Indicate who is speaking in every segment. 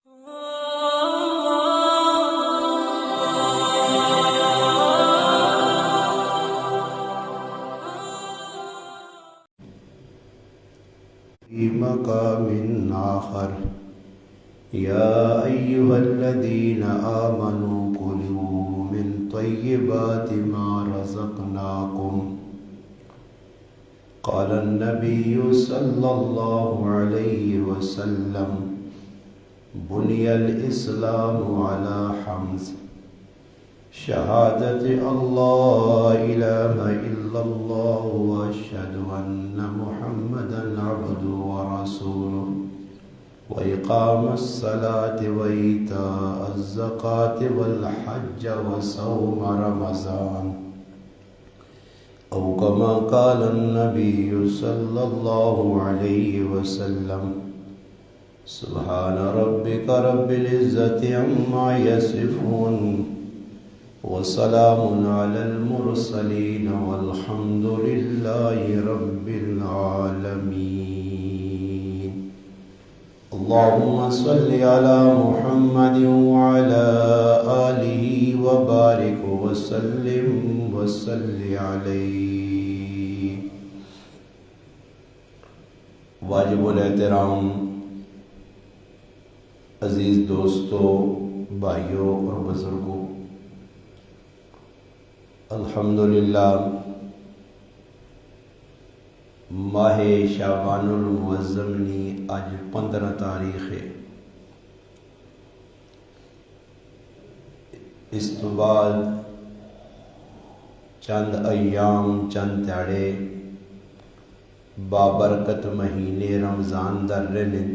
Speaker 1: في مقام آخر يا أيها الذين آمنوا كلوا من طيبات ما رزقناكم قال النبي صلى الله عليه وسلم بني الإسلام على خمس شهادة الله إله إلا الله وأشهد أن محمدا عبده ورسوله وإقام الصلاة وإيتاء الزكاة والحج وصوم رمضان أو كما قال النبي صلى الله عليه وسلم سبحان ربك رب العزة عما يصفون وسلام على المرسلين والحمد لله رب العالمين اللهم صل على محمد وعلى آله وبارك وسلم وصل عليه. واجب الاحترام عزیز دوستوں، بھائیوں اور بزرگوں، الحمدللہ ماہ شعبان المعظم نی اج 15 تاریخ ہے. اس تو بعد چند ایام، چند دیہڑے بابرکت مہینے رمضان در رہے ہیں.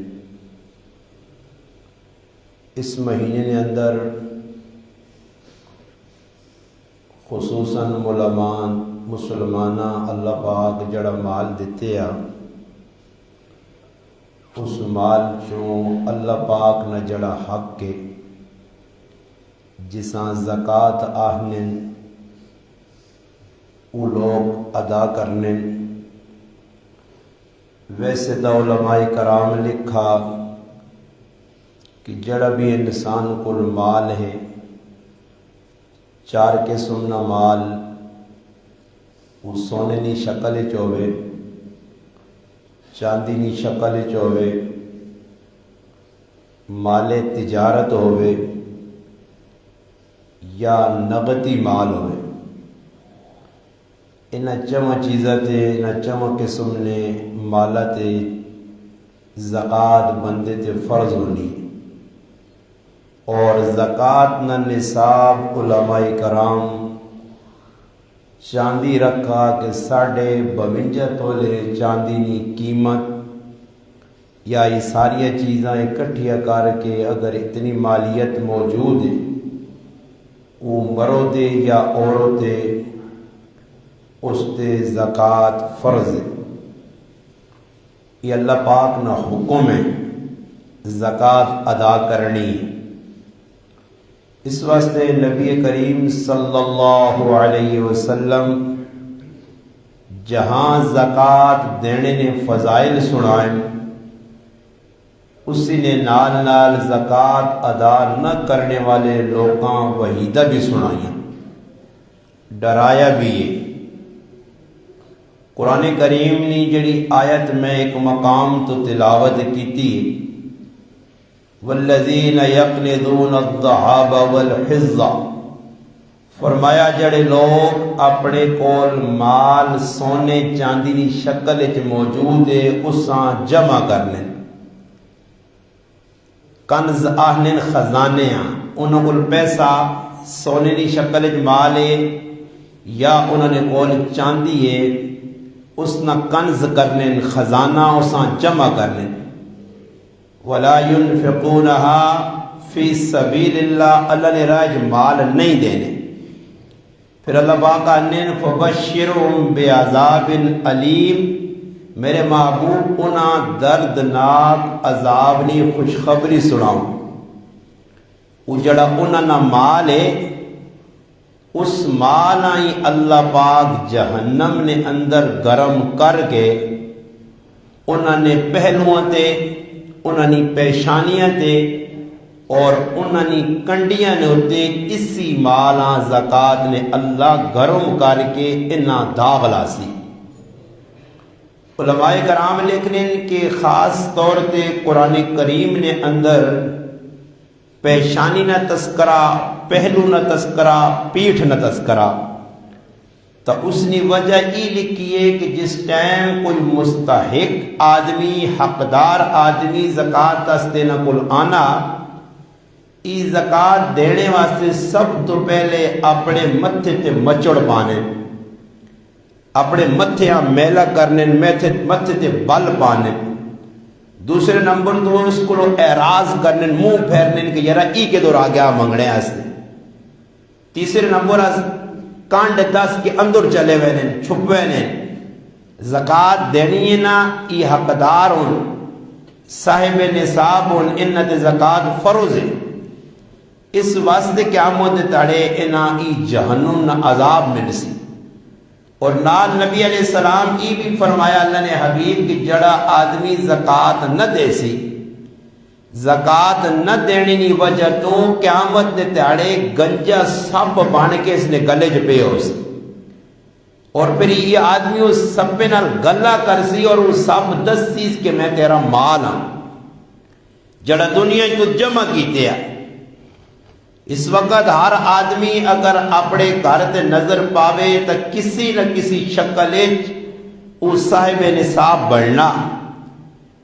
Speaker 1: اس مہینے کے اندر خصوصاً مسلمانہ اللہ پاک جڑا مال دیتے آ، اس مال چوں اللہ پاک نہ جڑا حق کے جساں زکوٰۃ آہنے وہ لوگ ادا کرنے. ویسے تو علماء کرام لکھا کہ جڑا بھی انسان کو مال ہے، 4 قسم نہ مال، وہ سونے کی شکل ہوے، چاندی کی شکل ہوے، مال تجارت ہوے یا نقدی مال ہوے. انہاں چواں چیزاں تے، انہاں چواں قسم نے مالا تے زکوٰۃ بندے تے فرض ہونی. اور زکوٰۃ نہ نصاب علماء کرام چاندی رکھا کہ 52 تولے چاندی کی قیمت یا یہ ساری چیزاں اکٹھیاں کر کے اگر اتنی مالیت موجود ہے، وہ مرو دے یا عورت دے، اس تے زکوٰۃ فرض ہے. یہ اللہ پاک نہ حکم ہے زکوٰۃ ادا کرنی. اس واسطے نبی کریم صلی اللہ علیہ وسلم جہاں زکوٰۃ دینے نے فضائل سنائے، اسی نے نال نال زکوٰۃ ادا نہ کرنے والے لوگاں وعیدہ بھی سنائیں، ڈرایا بھی ہے. قرآن کریم نے جڑی آیت میں ایک مقام تو تلاوت کی تھی، والذین یقنزون الذھب والفضہ، فرمایا جڑے لوگ اپنے کول مال سونے چاندی کی شکل موجود ہے اساں جمع کرنے. کنز آہنن خزانے ہیں، انہوں کول پیسہ سونے کی شکل مال ہے یا انہوں نے کول چاندی ہے، اس نہ کنز کرنے، خزانہ اساں جمع کرنے. ولا ينفقونها فی سبیل اللہ، اللہ نے راج مال نہیں دینے. پھر اللہ پاک نے فبشرهم بعذاب علیم، میرے محبوب انہاں دردناک عذاب نی خوشخبری سناؤ. وہ جڑا انہاں نہ مال ہے، اس مال آئی اللہ پاک جہنم نے اندر گرم کر کے انہاں نے پہلوؤں تے، انہاں نے پیشانیاں تے اور انہوں نے کنڈیاں نے ہوتے اسی مالاں زکات نے اللہ گرم کر کے انہاں داغلا سی۔ علماء کرام لکھنے کہ خاص طور تے قرآن کریم نے اندر پیشانی نہ تذکرہ، پہلو نہ تذکرہ، پیٹھ نہ تذکرہ، تو اس نے وجہ یہ لکھی ہے کہ جس ٹائم کوئی مستحق آدمی، حقدار آدمی زکات دستے نہ کل آنا، ای زکات دینے واسطے سب تو پہلے اپنے متھے تے مچڑ پانے، اپنے متھے میلا کرنے، متھے تے بل پانے، دوسرے نمبر تو اس کو اعراض کرنے، منہ پھیرنے کہ یارا ای کے دور آگیا منگنے آستے، تیسرے نمبر کانڈ دس کے اندر چلے وینے چھپ وینے، زکات دینی ہے نا ای حقدار ہون، صاحب نصاب ہون، انت زکات فرض ہے، اس واسطے قیامت تاڑے انا ای جہنم نہ عذاب ملسی۔ اور نال نبی علیہ السلام ای بھی فرمایا اللہ نے حبیب کی جڑا آدمی زکات نہ دے سی، زکات نہ دینے نی وجہ تو قیامت دے تاڑے گنجا سب بان کے اس نے گلے جو پہ ہو سی، اور پھر یہ آدمی اس سب پہ نال گلہ کر سی اور وہ سب دس چیز کہ میں تیرا مال ہوں جڑا دنیا تو جمع کیتے ہیں۔ اس وقت ہر آدمی اگر اپنے گھر تے نظر پاوے تو کسی نہ کسی شکل او صاحب نصاب بڑھنا،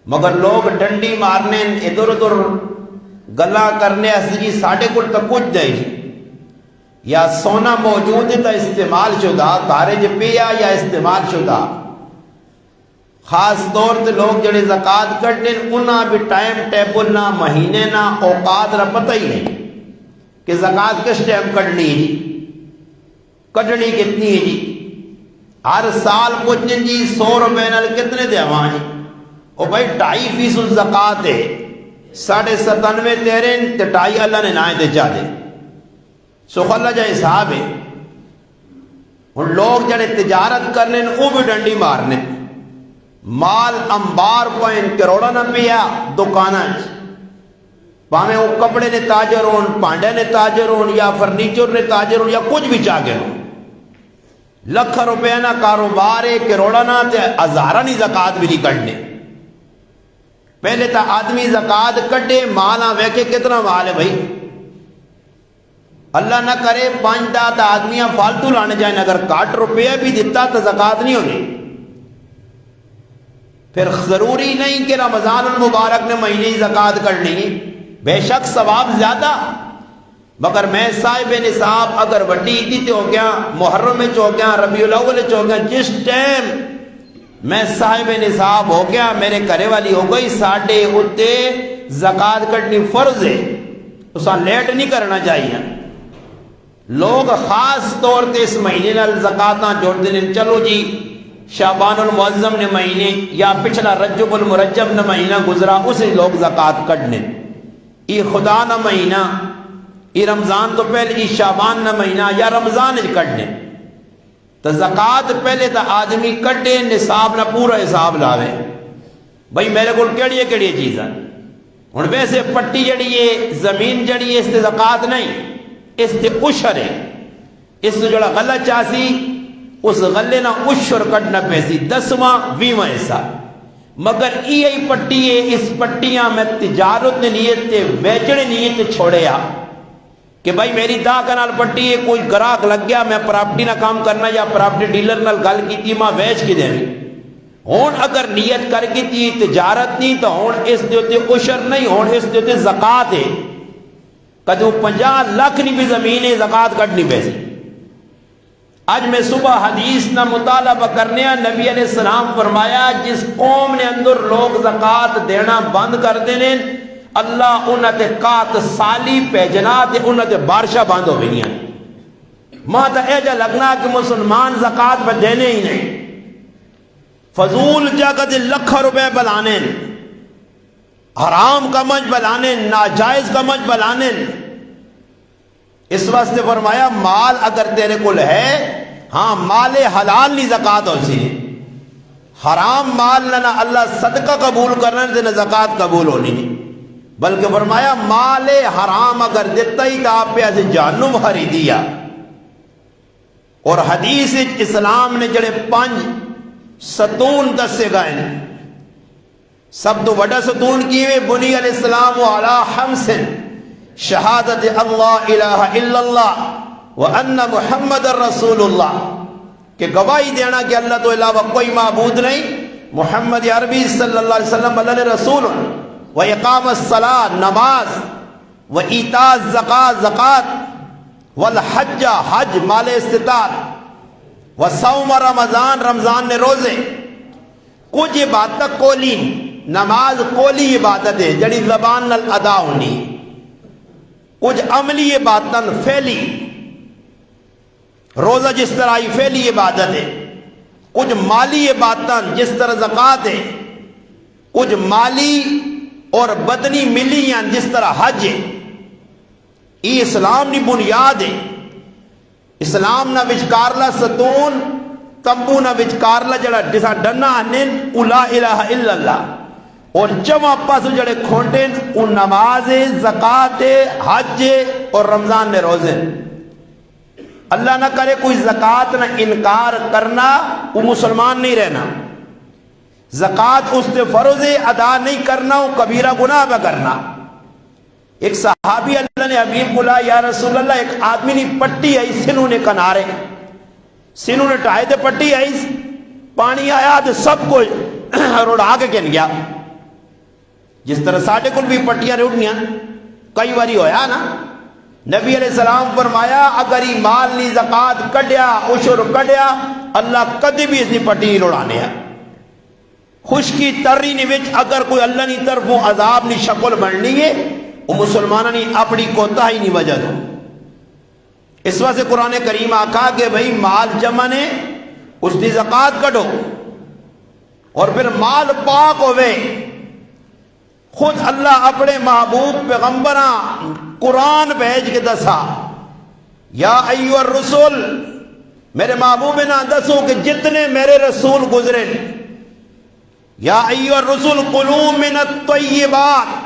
Speaker 1: مگر لوگ ڈنڈی مارنے ادھر ادھر گلا کرنے جی ساڑھے کو تو کچھ دے جی، یا سونا موجود ہے تو استعمال شدہ کارج پیا یا استعمال شدہ، خاص طور تے لوگ جڑے زکات کرنے انہاں بھی ٹائم ٹیبل نہ، مہینے نہ، اوقات نہ پتہ ہی نہیں کہ زکات کس ٹائم کٹنی ہے جی، کٹنی کتنی ہے جی، ہر سال پوچھیں جی 100 روپے نال کتنے دے آوان جی، او بھائی 2.5% زکات ہے، 97.5 تیرے تے 2.5 اللہ نے نائے دے جا دے، سو اللہ جا حساب ہے۔ اور لوگ جڑے تجارت کرنے وہ بھی ڈنڈی مارنے، مال انبار پوائن کروڑا نہ پیا دکانہ پاہمیں وہ کپڑے نے تاجر ہون، پانڈے نے تاجر ہون، یا فرنیچر نے تاجر ہون، یا کچھ بھی چاہ گئے ہون، لکھ روپے نہ کاروبار ہے، کروڑا نہ تے ہزارہ نہیں زکات بھی نہیں کٹنے۔ پہلے تا آدمی زکات کٹے مالا ویکھے کتنا مال ہے بھائی، اللہ نہ کرے 5 آدمیاں فالتو لانے جائیں، اگر 60 روپے بھی دیتا تو زکات نہیں ہونی۔ پھر ضروری نہیں کہ رمضان المبارک نے مہینے ہی زکات کرنی، بے شک ثواب زیادہ، مگر میں صاحب نصاب اگر وڈی عیدی ہو گیا، محرم میں ہو گیا، ربیع الاول ہو گیا، جس ٹائم میں صاحب نصاب ہو گیا، میرے گھرے والی ہو گئی، ساڑھے اتے زکات کٹنی فرض ہے، اسا لیٹ نہیں کرنا چاہیے۔ لوگ خاص طور تے اس مہینے نال زکاتاں جوڑ دیں، چلو جی شعبان المعظم نے مہینے یا پچھلا رجب المرجب نے مہینہ گزرا اسے لوگ زکات کٹنے، یہ خدا نہ مہینہ، یہ رمضان تو پہلے یہ شعبان نہ مہینہ یا رمضان کٹنے، تو زکات پہلے تو آدمی کٹے نصاب نہ پورا حساب لاوے، بھائی میرے کو کیڑی کیڑی چیز ہے، ہن ویسے پٹی جڑی ہے زمین جڑی ہے اس تے زکات نہیں، اس تے عشر ہے، اس تے جڑا غلہ چاسی اس غلے نہ عشر کٹنا پیسی 10واں 20واں حصہ، مگر یہی پٹی ہے، اس پٹیاں میں تجارت نے نیت تے بیچنے نیت چھوڑے آ کہ بھائی میری دا کنال پٹی ہے، کوئی گراہک لگ گیا، میں پراپرٹی نہ کام کرنا یا پراپرٹی ڈیلر نال گل کیتی ماں بیچ کے دینی، ہون اگر نیت کر کی تھی تجارت نہیں تو ہون اس دیتے عشر نہیں، ہون اس دیتے زکات ہے، کدو 50 لاکھ نہیں بھی زمین ہے زکات کٹنی پیسی۔ آج میں صبح حدیث نہ مطالبہ کرنے نبی علیہ السلام فرمایا جس قوم نے اندر لوگ زکات دینا بند کر دینے اللہ انہاں تے قات سالی پیجنا تے انہاں تے بارشہ بند ہو گئی ہیں، ماں تا ایجا لگنا کہ مسلمان زکات پہ دینے ہی نہیں، فضول جگہ لکھ روپے بلانے، حرام کمج بلانے، ناجائز کمج بلانے۔ اس واسطے فرمایا مال اگر تیرے کل ہے، ہاں مال حلال نہیں زکات ہو سی، حرام مال نہ اللہ صدقہ قبول کرنا نہ زکات قبول ہونی نہیں۔ بلکہ فرمایا مال حرام اگر دیتا ہی تو آپ پہ ایسے جہنم ہری دیا. اور حدیث اسلام نے جڑے 5 ستون دسے گئے سب تو بڑا ستون کیوے بنی علیہ السلام علی 5 شہادت اللہ الہ الا اللہ وان محمد رسول اللہ کہ گواہی دینا کہ اللہ تو علاوہ کوئی معبود نہیں، محمد عربی صلی اللہ علیہ وسلم اللہ رسول، و اقام الصلاۃ نماز، و ایتاء الزکاۃ زکات، والحج حج مال استطاعت، و صوم رمضان رمضان نے روزے. کچھ عبادت قولی، نماز قولی عبادت ہے جڑی زبان نال ادا ہونی، کچھ عملی عبادت فعلی، روزہ جس طرح ہی فعلی عبادت ہے، کچھ مالی عبادت جس طرح زکات ہے، کچھ مالی اور بدنی ملی ہیں جس طرح حج ہے. یہ اسلام کی بنیاد ہے. اسلام نہ وچکارلا ستون تمبو نہ وچکارلا جڑا جسا ڈنا ہنن الا الہ الا اللہ، اور جمع پاس جڑے کھونٹے ان نماز زکات حج اور رمضان نے روزے. اللہ نہ کرے کوئی زکات نہ انکار کرنا وہ مسلمان نہیں رہنا. زکات اس سے فرض ادا نہیں کرنا وہ کبیرہ گناہ پہ کرنا. ایک صحابی اللہ نے حبیب بولا یا رسول اللہ ایک آدمی نے پٹی آئی سنوں نے کنارے سنوں نے ٹائے دے پٹی آئی پانی آیا تو سب کو روڑا کے کہن گیا. جس طرح ساڑھے کل بھی پٹیاں روڑنیاں کئی باری ہویا نا. نبی علیہ السلام فرمایا اگر ہی مال نہیں زکات کڈیا عشر کڈیا اللہ کدی بھی اس نے پٹی نہیں روڑانے ہیں. خشکی تری نے وچ اگر کوئی اللہ نے طرفوں عذاب نہیں شکل بننی ہے وہ مسلمانہ نے اپنی کوتا ہی نہیں وجہ دو. اس وجہ سے قرآن کریم آکھا کہ بھئی مال جمع نے اس دی زکات کڈو اور پھر مال پاک ہوئے. خود اللہ اپنے محبوب پیغمبراں قرآن بھیج کے دسا یا ایھا الرسول میرے محبوب نہ دسو کہ جتنے میرے رسول گزرے یا ایھا الرسول کلوا من الطیبات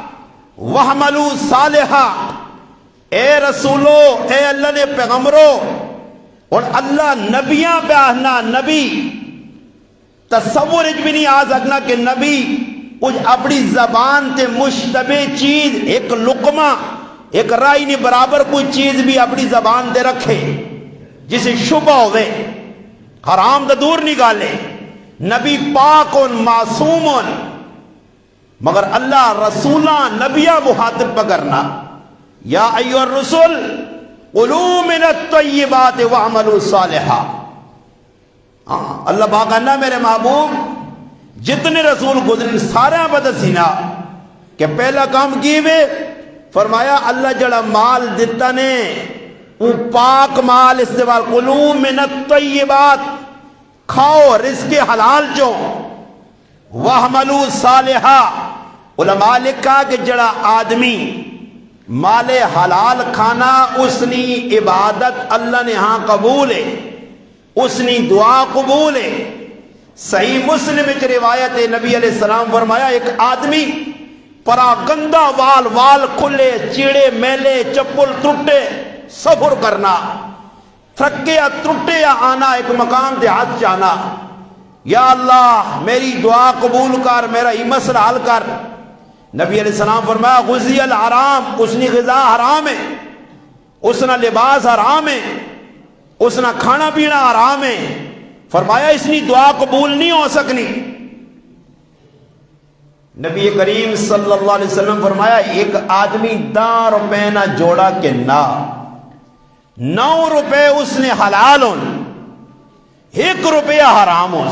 Speaker 1: واعملوا صالحا. اے رسولو اے اللہ نے پیغمبرو اور اللہ نبیاں پہ آہنا نبی تصور بھی نہیں آ سکنا کہ نبی کچھ اپنی زبان تے مشتبہ چیز ایک لقمہ ایک رائی نے برابر کوئی چیز بھی اپنی زبان دے رکھے جسے شبہ ہوئے حرام دا دور نکالے. نبی پاکن معصومن مگر اللہ رسولہ نبیہ مخاطب پکرنا یا ایھا الرسول کلوا من الطیبات واعملوا صالحا. اللہ پاک کہنا میرے محبوب جتنے رسول گزرے سارے بدسینا کہ پہلا کام کیوے فرمایا اللہ جڑا مال دیتا نے وہ پاک مال استعمال کلوا من الطیبات کھاؤ رزق حلال جو واعملوا صالحا. علماء لکھا کہ جڑا آدمی مال حلال کھانا اس نے عبادت اللہ نے ہاں قبول ہے اس نے دعا قبول ہے. صحیح مسلم ایک روایت ہے نبی علیہ السلام فرمایا ایک آدمی پراگندہ وال کھلے چیڑے میلے چپل ٹوٹے سفر کرنا تھکے یا ٹوٹے یا آنا ایک مقام دے ہاتھ جانا یا اللہ میری دعا قبول کر میرا یہ مسئلہ حل کر. نبی علیہ السلام فرمایا غزی الحرام اس نے غذا حرام ہے اس نے لباس حرام ہے اس نے کھانا پینا حرام ہے. فرمایا اس نے دعا قبول نہیں ہو سکنی. نبی کریم صلی اللہ علیہ وسلم فرمایا ایک آدمی 10 روپے نہ جوڑا کہ نہ 9 روپے اس نے حلال ہون 1 روپیہ حرام ہو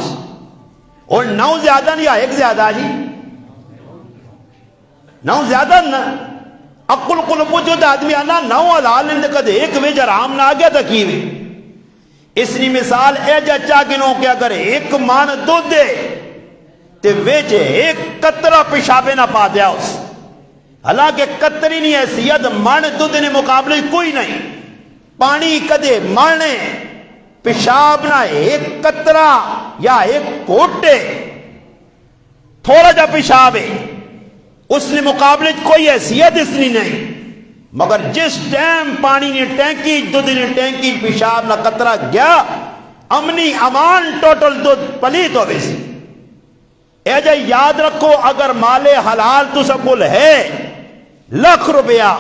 Speaker 1: اور 9 زیادہ نہیں 1 زیادہ جی 9 زیادہ نہ اقل قلب جو آدمی آنا 9 حلال نے کدے 1 ویج حرام نہ آگیا تکیوی. اس نے مثال اے جچا کنوں کیا کرے 1 مان دودھ دے تے ویچے 1 قطرہ پیشابے نہ پا دیا اس حالانکہ قطری نہیں حیثیت مان دودھ نے مقابلے کوئی نہیں. پانی کدے مانے پیشاب نہ 1 قطرہ یا 1 گھوٹے تھوڑا جا پیشاب ہے اس نے مقابلے کوئی حیثیت اس نے نہیں، مگر جس ٹائم پانی نے ٹینکی دودھ نے ٹینکی پیشاب نہ قطرہ گیا امنی امان ٹوٹل دودھ پلیت ہو گئی سی۔ اے جے یاد رکھو اگر مال حلال تو سکول ہے لکھ روپیہ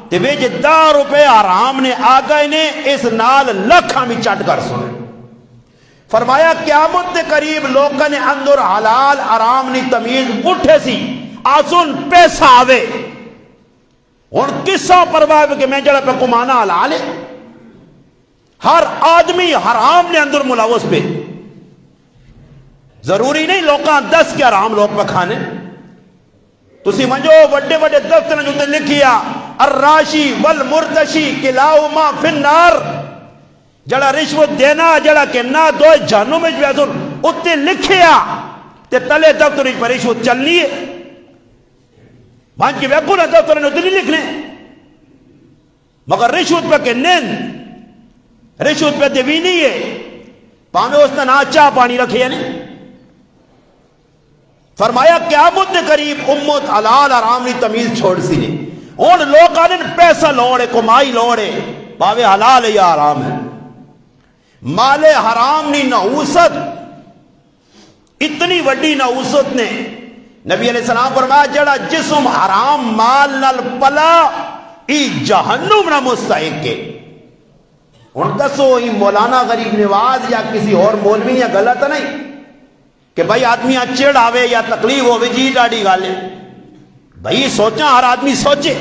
Speaker 1: تے ویج 10 روپے حرام نے آگئے نے اس نال لکھ ہمیں چٹ کر سنے۔ فرمایا قیامت کے قریب لوگوں نے اندر حلال حرام نی تمیز اٹھے سی آسن پیسہ آوے ہن کسا پرواہ کہ میں جڑا پہ کمانا حلال ہے، ہر آدمی حرام نے اندر ملوث پہ، ضروری نہیں لوکاں 10 کے حرام لوگ پہ کھانے۔ تسی منجو وڈے وڈے دفتر جو تے لکھیا الراشی والمرتشی کلاہما فی النار، جڑا رشوت دینا جڑا کہ نہ دو جہنم میں جو اتے لکھیا تے تلے دفتر پر رشوت چلنی ہے، بانچ کے ویکو نا دفتر نے اتنی لکھنے، مگر رشوت پہ کنن رشوت پہ دیوینی ہے، پاہمیں اس نے ناچا پانی رکھے یعنی۔ فرمایا قیامت نے قریب امت حلال حرام نی تمیز چھوڑ سی نے، ان لوگ آنے پیسہ لوڑے کمائی لوڑے پاوے حلال ہے یا حرام ہے۔ مال حرام نی نحوست اتنی وڈی نحوست نے نبی علیہ السلام فرمایا جڑا جسم حرام مال نال پلا ای جہنم نہ مستحق کے۔ ان دسو ای مولانا غریب نواز یا کسی اور مولوی یا غلط نہیں کہ بھائی آدمی چڑ آوے یا تکلیف ہوئے جی ڈاڑی گالے، بھائی سوچا ہر آدمی سوچے۔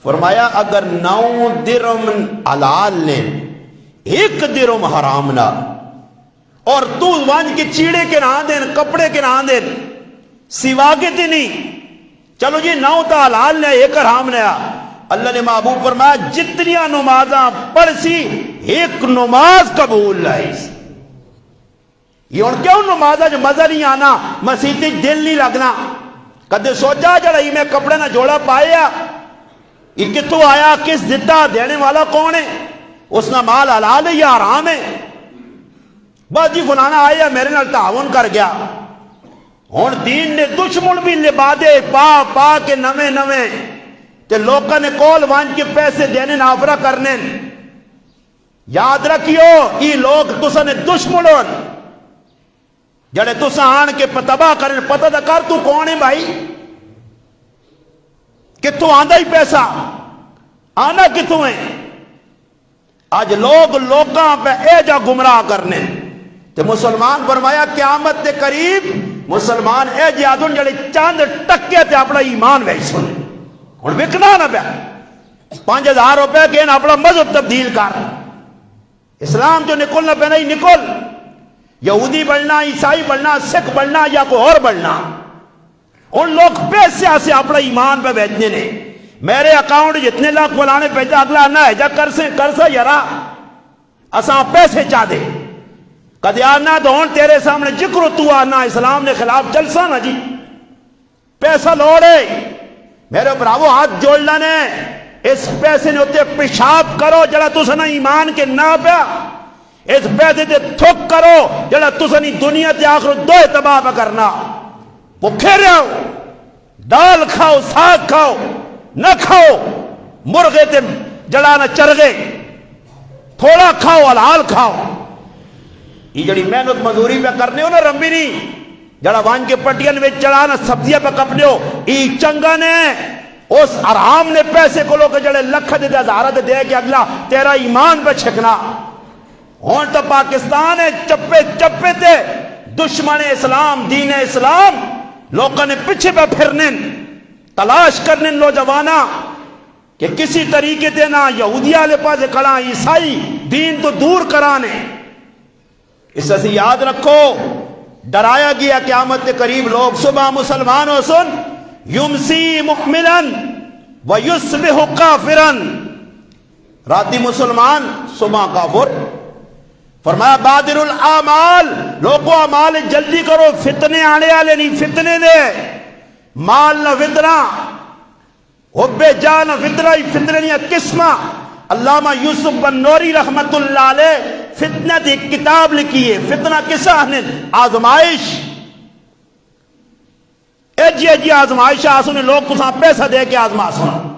Speaker 1: فرمایا اگر 9 درم حلال نے 1 درم حرام نہ، اور تو وانج کے چیڑے کے نہ دین کپڑے کے نہ دین سوا کے تے نہیں، چلو جی 9 تا حلال نے 1 حرام نے، اللہ نے محبوب فرمایا جتنیاں نمازاں پڑھ سی 1 نماز قبول لائیس۔ یہ ان کیوں نمازہ جو مزہ نہیں آنا مسیحی دل نہیں لگنا، کدے سوچا جڑا ہی میں کپڑے نہ جوڑا پایا یہ کتوں آیا کس دیتا دینے والا کون ہے، اس نہ مال حلال ہے یا حرام ہے، بس جی فلانا آیا میرے نال تعاون کر گیا۔ ہن دین نے دشمن بھی لبادے پا پا کے نویں نویں تے لوکاں نے کول وانج کے پیسے دینے نافرہ کرنے۔ یاد رکھیو یہ لوگ تسا نے دشمن ہون جڑے تسا آن کے تباہ کرنے، پتہ دا کر تو کون ہے بھائی، کتوں آندہ ہی پیسہ آنا کتوں ہے۔ آج لوگ لوکاں پہ اے جا گمراہ کرنے تے مسلمان فرمایا قیامت دے قریب مسلمان اے جادن جڑے چاند ٹکے تے اپنا ایمان ویچ سنے، اور وکنا نہ پیا 5000 روپے کے اپنا مذہب تبدیل کر، اسلام جو نکلنا پہ نہیں نکل، یہودی بننا عیسائی بننا سکھ بننا یا کوئی اور بننا، ان لوگ پیسے سے اپنا ایمان پہ بیچنے نے، میرے اکاؤنٹ جتنے لاکھ بلانے پیجا اگلا نہ ہے جا کرسا یرا اساں پیسے چاہ دے کدی آنا تو ہون تیرے سامنے جکر تو آنا اسلام نے خلاف جلسہ نہ جی پیسہ لوڑے میرے براو ہاتھ جوڑنا نے اس پیسے نے ہوتے پیشاب کرو جڑا تو سنا ایمان کے نہ پیا، اس پیسے تے تھک کرو جڑا تو سنی دنیا تے آخر دو تباہ پہ کرنا، بکھے رہو دال کھاؤ ساگ کھاؤ نہ کھاؤ مرغے تے جڑا نہ چرغے تھوڑا کھاؤ حلال کھاؤ، یہ جڑی محنت مزدوری پہ کرنے ہو نا رمبی نہیں جڑا وان کے پٹیاں میں چڑھانا سبزیاں پہ کپنے ہو یہ چنگا نے اس حرام نے پیسے کو لوگ جڑے لکھ دے ہزارہ دے کہ اگلا تیرا ایمان پہ چھکنا۔ ہون تو پاکستان ہے چپے چپے تے دشمن اسلام دین اسلام لوگوں نے پیچھے پہ پھرنے تلاش کرنے نوجوانا کہ کسی طریقے تے نہ یہودیہ لے پاس کھڑا عیسائی دین تو دور کرانے۔ اس سے یاد رکھو ڈرایا گیا قیامت کے قریب لوگ صبح مسلمان ہو سن یمسی مؤمنن و یصبح کافرن، راتی مسلمان صبح کافر۔ فرمایا بادر الاعمال لوگوں اعمال جلدی کرو فتنے آنے والے نہیں، فتنے دے مال نہ فتنہ حب جان نہ فتنہ، فتنے نہیں قسمہ۔ علامہ یوسف بن نوری رحمت اللہ علیہ فتنہ دی کتاب لکھی ہے، فتنہ کسا ہے آزمائش، ایجی آزمائش آسنے لوگ تساں پیسہ دے کے آزما سن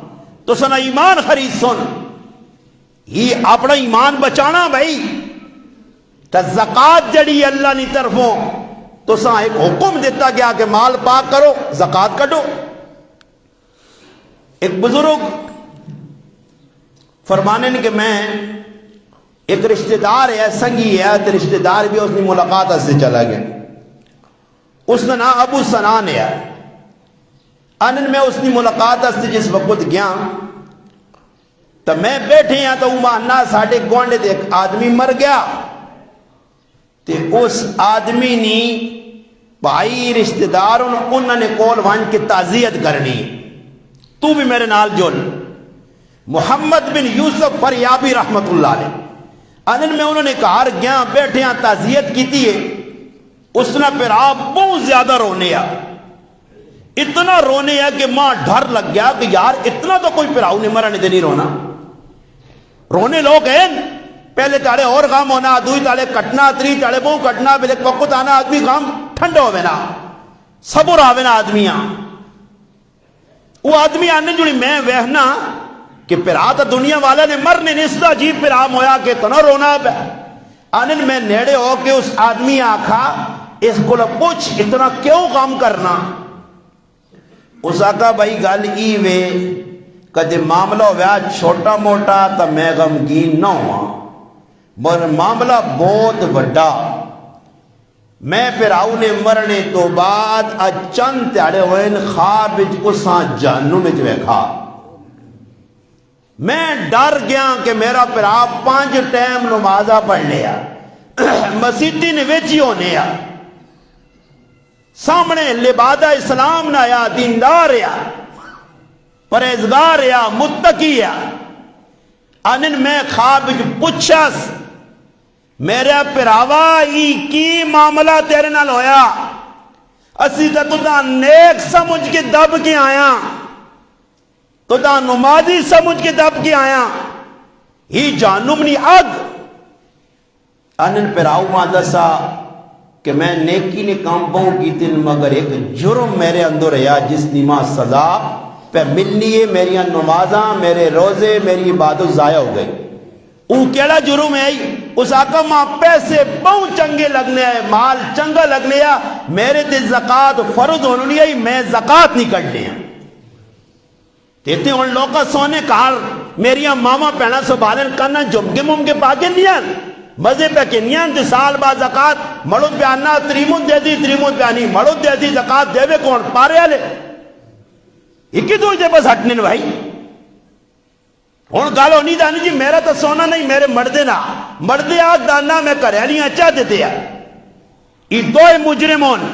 Speaker 1: تو سنا ایمان خرید سن یہ اپنا ایمان بچانا بھائی تا زکاة جڑی اللہ نی طرفوں تو ساں ایک حکم دیتا گیا کہ مال پاک کرو زکاة کٹو. ایک بزرگ فرمانے نے کہ میں ایک رشتہ دار ہے سنگی ہے تو رشتہ دار بھی اس نے ملاقات سے چلا گیا. اس نے نا ابو سنان ہے انن میں اس نے ملاقات سے جس وقت گیا تو میں بیٹھے ہیں تو مانا ساڑھے گوانڈے دے ایک آدمی مر گیا تے اس آدمی نے بھائی رشتہ دار انہوں نے کول وان کی تعزیت کرنی تو بھی میرے نال جول. محمد بن یوسف فریابی رحمت اللہ علیہ انن میں انہوں نے کہا گیا بیٹھے ہیں تعزیت کی تھی اس نے پھر آپ بہت زیادہ رونے آ اتنا رونے آ کہ ماں ڈر لگ گیا کہ یار اتنا تو کوئی پھراؤ نہیں مرنے دے نہیں رونا. رونے لوگ ہیں پہلے تاڑے اور غام ہونا دوئی تاڑے کٹنا تری تاڑے بہو کٹنا پھر ایک وقت آنا آدمی غام ٹھنڈ ہوئے نا صبر آوے نا آدمیاں وہ آدمی آنے جوڑی میں وہنا کہ پھر آتا دنیا والا نے مرنے نستا جیب پھر آم ہویا کہ اتنا رونا پہ آنن میں نیڑے ہو کہ اس آدمی آکھا اس کو پوچھ اتنا کیوں غام کرنا. اس آقا بھائی گل ایوے کدے معاملہ ہویا چھوٹا موٹا تا میں غمگین نہ ہوا مر معاملہ بہت بڑا. میں پھر آؤنے مرنے تو بعد چند تیارے ہوئے خواب اساں جہنم میں جو کھا میں ڈر گیا کہ میرا پھر آپ 5 ٹائم نمازہ پڑھ لیا مسیدی نے ویچی ہونے آ سامنے لبادہ اسلام نہ یا دیندار یا پرہیزگار یا متقی یا انن میں خواب پوچھس میرے پراوا ای کی معاملہ تیرے نال ہویا اسی تو دا نیک سمجھ کے دب کے آیا تو دا نمازی سمجھ کے دب کے آیا ہی جہنم نی اگ. انن پراؤ ماں دسا کہ میں نیکی نے کام پاؤں کی تن مگر ایک جرم میرے اندر ہے جس نے ماں سزا پہ ملنی ہے میری نمازاں میرے روزے میری عبادت ضائع ہو گئی. وہ کیڑا جرم ہے اس آقا ماں پیسے بہت چنگے لگنے آئے مال چنگا لگنے آئے میرے تے زکاة فرض ہونی آئی میں زکاة نہیں کرنے آئے تیتے ان لوگا سونے کار میری ماما پہنا سبالن کرنا جمکے ممکے پاکے نیان مزے پہ کے نیان تے سال بعد زکاة مڑود بیانا تریمون دے دی تریمون بیانی مڑود دے دی زکاة دے وے کون پارے آلے ایکی تو جے بس ہٹنے بھائی ہون گالو نہیں دانی جی میرا تو سونا نہیں میرے مردے نا مردے آگ دانا میں کریلیاں اچھا دیتے ہیں یہ دوئے مجرمون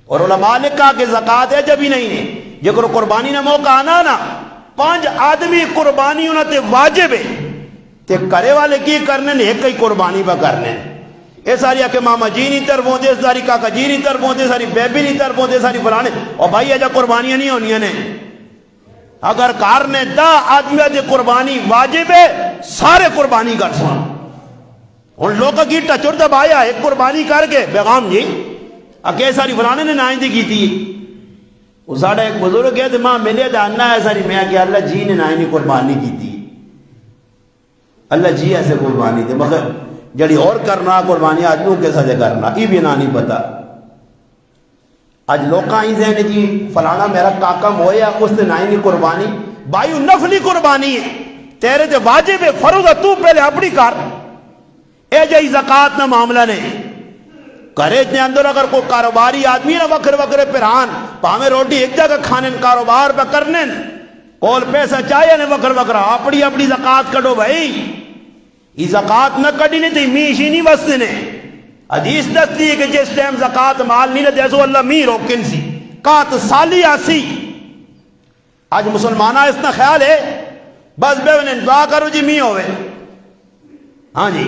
Speaker 1: اور علماء نے کہا کہ زکاة ہے جب ہی نہیں ہے یہ قربانی نہ موقع آنا نا 5 آدمی قربانی انہوں تے واجب ہے تے کرے والے کی کرنے نے ایک ہی قربانی پہ کرنے اے ساری آکے ماما جی نہیں طرفوں دے ساری کاکا جی نہیں طرفوں دے ساری بیبی نہیں طرفوں دے ساری فلانے اور بھائی ایجا قربانیاں نہیں ہونی ہیں اگر کار نے 10 آدمی دے قربانی واجب ہے سارے قربانی کر سوان ان لوگوں کی ٹچڑ دب آیا ایک قربانی کر کے بیغام جی اکے ساری فلانے نے نائندی کی تھی وہ ساڑھا ایک بزرگ کہتے ماں ملے داننا ہے ساری میں کہ اللہ جی نے نائنی قربانی کی تھی اللہ جی ایسے قربانی تھے مگر جڑی اور کرنا قربانی آدمیوں کے ساتھ کرنا یہ بھی نہ نہیں پتا آج لوگ آئی سے جی فلانا میرا کاکا مویا اس نے نائنی قربانی بھائی نفلی قربانی ہے تیرے جو واجب ہے فرض ہے تو پہلے اپنی کار اے جائی زکاة نہ معاملہ نہیں کرے اتنے اندر اگر کوئی کاروباری آدمی نہ وکر وکرے پران پاہمیں روٹی ایک جگہ کھانے کاروبار پہ کرنے کول پیسہ چاہیے نے وکر وکرہ اپنی اپنی زکاة کٹو بھائی یہ زکاة نہ کٹی نہیں تھی میشی نہیں بستے نے حدیث دستی ہے کہ جس ٹائم زکاة مال نہیں لے جیسو اللہ می روکن سی کات سالی آسی آج مسلمانہ اس نے خیال ہے بس بے انہیں دعا کرو جی می ہوئے ہاں جی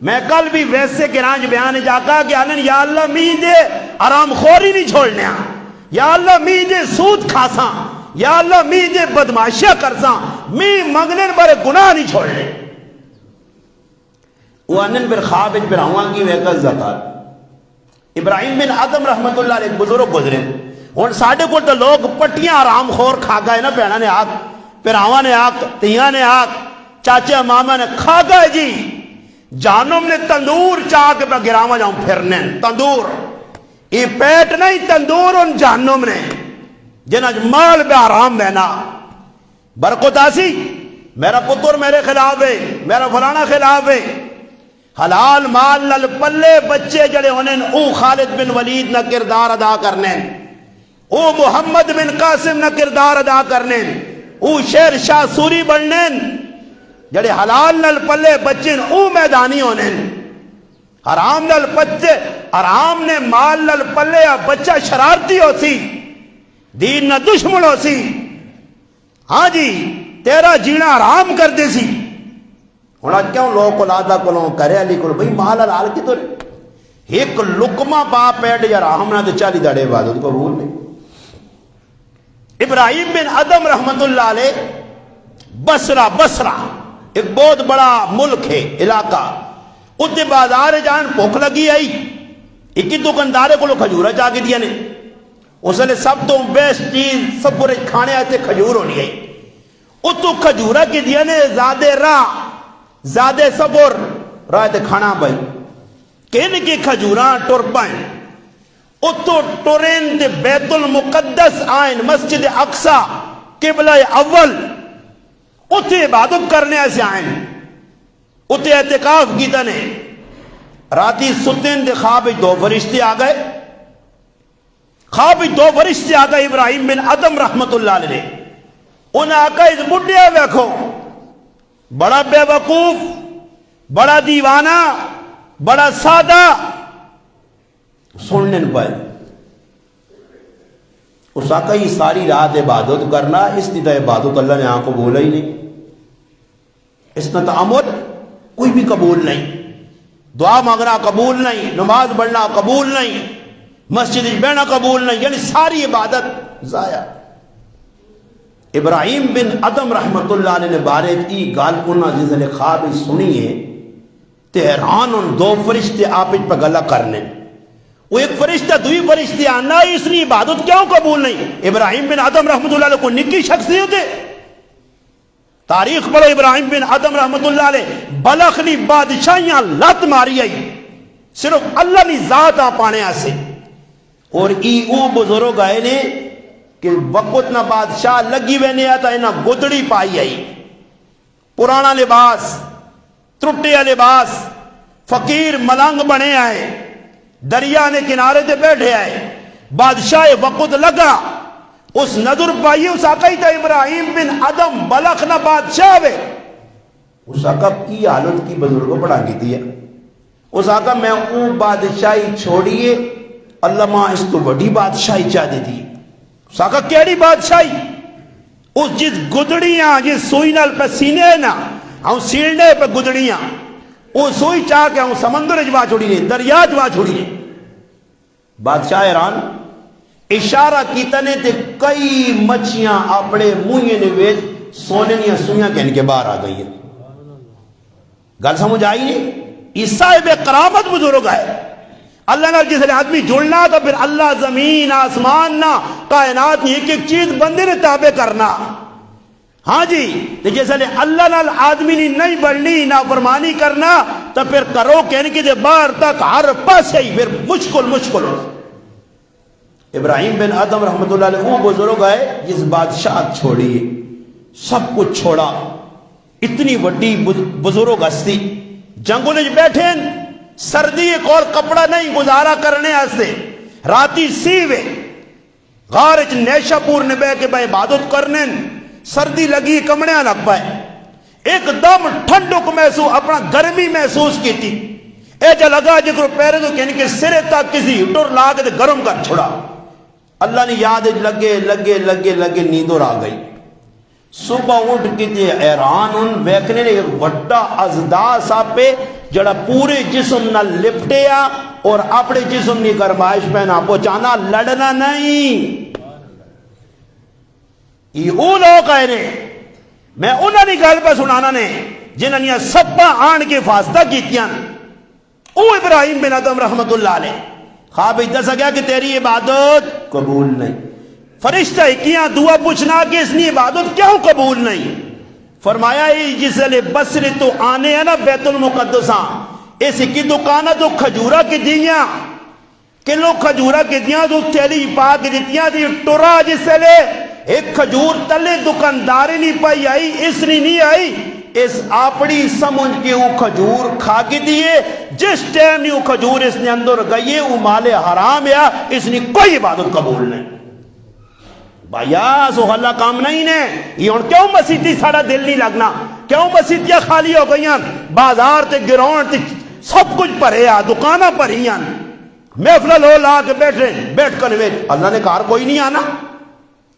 Speaker 1: میں کل بھی ویسے کرانج بیانے جا کہا کہ آنن یا اللہ می دے آرام خوری نہیں چھوڑنے یا اللہ می دے سود کھاساں یا اللہ می دے بدماشیہ کرساں می مغنن برے گناہ نہیں چھوڑنے وہ انن پر خوابج پر آوان کی ویکت زکاة ابراہیم بن آدم رحمت اللہ علیہ بزرگ گزرے ہوں ساڈے کول تو لوگ پٹیاں آرام خور کھا گئے نا، بھیناں نے آگ، پراواں نے آگ، تیاں نے آگ، چاچا ماما نے کھا گئے جی۔ جہنم نے تندور چاہ کے پہ گراواں جاؤں پھرنے، تندور یہ پیٹ نہیں، تندور ان جہنم نے جنہ مال پہ آرام دینا برکت آسی۔ میرا پتر میرے خلاف ہے، میرا فلانا خلاف ہے، حلال مال نال پلے بچے جڑے ہونے او خالد بن ولید نہ کردار ادا کرنے، او محمد بن قاسم نہ کردار ادا کرنے، او شیر شاہ سوری بننے، جڑے حلال نال پلے بچے او میدانی ہونے۔ حرام نال بچے، حرام نے مال نال پلے بچہ شرارتی ہو سی، دین نہ دشمن ہو سی، ہاں جی تیرا جینا حرام کر دے سی۔ ہونا کیوں لوگ اولادہ کولوں کرے علی کولوں بھئی مال حلال کی تو ایک لقمہ پا پیٹ یا رحم نہ تو 40 دڑے عبادت قبول نہیں۔ ابراہیم بن ادم رحمت اللہ علیہ بصرہ ایک بہت بڑا ملک ہے، علاقہ، اتنے بازار جان بھوک لگی آئی، ایک دکاندارے کو کھجورا چاہ کے دیا نے، اس نے سب تو بیسٹ چیز سب پورے کھانے آتے کھجور ہونی آئی، اتو کھجورا کے دیا نے زیادہ راہ زیادہ صبر راہ تے کھانا بھائی کہنے کی کھجوراں ٹور پائیں، اتو ٹورین تے بیت المقدس آئین، مسجد اقصی قبلہ اول، اتنے عبادت کرنے ایسے آئین، اتنے اعتکاف کی تنے، راتی ستین دے خواب دو فرشتے آ گئے، خواب دو فرشتے آ گئے ابراہیم بن ادم رحمت اللہ علیہ، انہیں آقا اس بڑھیا ویکھو، بڑا بے وقوف، بڑا دیوانہ، بڑا سادہ، سننے پائے اس آقا یہ ساری رات عبادت کرنا، اس نے تو عبادت اللہ نے آنکھ کو بولا ہی نہیں، اس نے تعامل کوئی بھی قبول نہیں، دعا مانگنا قبول نہیں، نماز پڑھنا قبول نہیں، مسجد بیٹھنا قبول نہیں، یعنی ساری عبادت ضائع۔ ابراہیم بن ادم رحمت اللہ علیہ نے بارے کی گال انہاں جس نے خواب سنی ہے تے حیران ان دو فرشتے آپ پہ گلا کرنے، وہ ایک فرشتہ دوئی فرشتے آنا اس نے عبادت کیوں قبول نہیں؟ ابراہیم بن ادم رحمت اللہ علیہ کو نکی شخصیت ہے، تاریخ پڑھو ابراہیم بن ادم رحمت اللہ علیہ بلخنی بادشاہیاں لت ماری آئی صرف اللہ نی ذات آ پانے آسے، اور ای او بزرگ آئے نے کہ وقت نہ بادشاہ لگی وینے آتا ہے نہ گدڑی پائی آئی، پرانا لباس، ترٹیا لباس، فقیر ملنگ بنے آئے، دریا نے کنارے تے بیٹھے آئے، بادشاہ وقت لگا، اس نظر پائی اس آقا ہی تھا ابراہیم بن ادم بلخ نہ بادشاہ وے، اس آقا کی حالت کی بزرگوں پڑھا کی دیا، اس آقا میں اون بادشاہی چھوڑیے اللہ ماں اس تو بڑی بادشاہی چاہ دی تھی، اس آقا کیڑی بادشاہی؟ اس جس گدڑیاں جس سوئی نال پہ سینے نا ہم سیلنے پہ گدڑیاں وہ سوئی چاہ کے ہم سمندر جوا چھوڑی نہیں، دریا جوا چھوڑی نہیں، بادشاہ ایران اشارہ کی تنے تے کئی مچھیاں اپنے منہ نے ویج سونے نیا سویاں کہنے کے باہر آ گئی ہیں، گل سمجھ آئی نہیں؟ عیسیٰ بے کرامت بزرگ ہے، اللہ نے جس نے آدمی جڑنا تو پھر اللہ زمین آسمان نہ کائنات ایک ایک چیز بندے نے تابع کرنا، ہاں جی جیسے نے اللہ نال آدمی نہیں بڑھنی نہ فرمانی کرنا تو پھر کرو کہنے کی دے باہر تک ہر پاس ہی پھر مشکل ہو۔ ابراہیم بن ادم رحمت اللہ علیہ وہ بزرگ ہے جس بادشاہ چھوڑی سب کچھ چھوڑا، اتنی وڈی بزرگ ہستی، جنگوں نے بیٹھے سردی ایک اور کپڑا نہیں گزارا کرنے آستے، راتی سیوے غارج نیشہ پور نے بے کے بے عبادت کرنے، سردی لگی کمڑے لگ پائے، ایک دم ٹھنڈک محسوس اپنا گرمی محسوس کی تھی، اے جا لگا جکر پیرے تو کہنے کے سرے تک کسی ہٹر لاغ دے گرم کر چھوڑا، اللہ نے یاد لگے نیندر آ گئی، صبح اٹھ کے تے ایران ان ویکنے نے ایک وڈا ازدا سا پہ جڑا پورے جسم نہ لپٹیا اور اپنے جسم نے گرمائش پہنا پہنچانا، لڑنا نہیں، یہ وہ لوگ آئے نے میں انہوں نے گل پہ سنانا نے جنہوں نے سپا آن کے فاستہ کیتیاں، او ابراہیم بن ادم رحمت اللہ علیہ خواب دسا گیا کہ تیری عبادت قبول نہیں. فرشتہ کیا دعا پوچھنا کہ اس نے عبادت کیوں قبول نہیں؟ فرمایا جس لئے بصر تو آنے ہیں نا بیت المقدساں اس کی دکانہ تو کھجورہ کی دیاں کلو کھجورہ کی دیاں تو تیلی پاک دیتیاں دی ٹورا جس لئے ایک کھجور تلے دکانداری نہیں پائی آئی اس نے نہیں آئی اس آپڑی سمجھ کے وہ کھجور کھا کے دیئے جس ٹیم نہیں وہ کھجور اس نے اندر گئیے وہ مال حرام یا اس نے کوئی عبادت قبول نہیں. بھائیا سو اللہ کام نہیں نے یہ ان کیوں مسیحی ساڑا دل نہیں لگنا کیوں مسیحیاں خالی ہو گئیاں بازار تے گراؤنڈ تے سب کچھ پڑھے آ دکانہ پڑھیاں محفل ہو لا کے بیٹھ کر اللہ نے کار کوئی نہیں آنا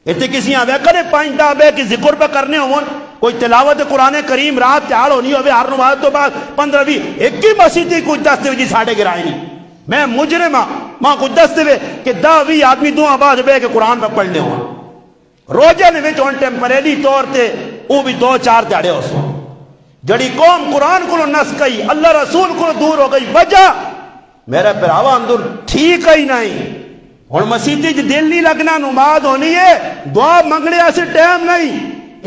Speaker 1: اتنے کسی آوے کرے 5 دابے کی ذکر پہ کرنے ہوں کوئی تلاوت قرآن کریم رات تیار ہونی ہوئے ہر نماز تو بعد 15-20 ایک ہی مسیحی کچھ دستے ہوئے جی ساڑھے گرائے نہیں میں مجرم ماں کچھ دستے ہوئے کہ 10-20 آدمی دو آباد بے کے قرآن پہ پڑھنے ہوں روجہ نے وچ ان ٹیمپریری طور تے وہ بھی 2-4 تیڑے ہو سو جڑی قوم قرآن کو نس گئی اللہ رسول کو دور ہو گئی وجہ میرا پراوا اندر ٹھیک ہی نہیں ہن مسیحی جی دل نہیں لگنا نماز ہونی ہے دعا منگنے ایسے ٹائم نہیں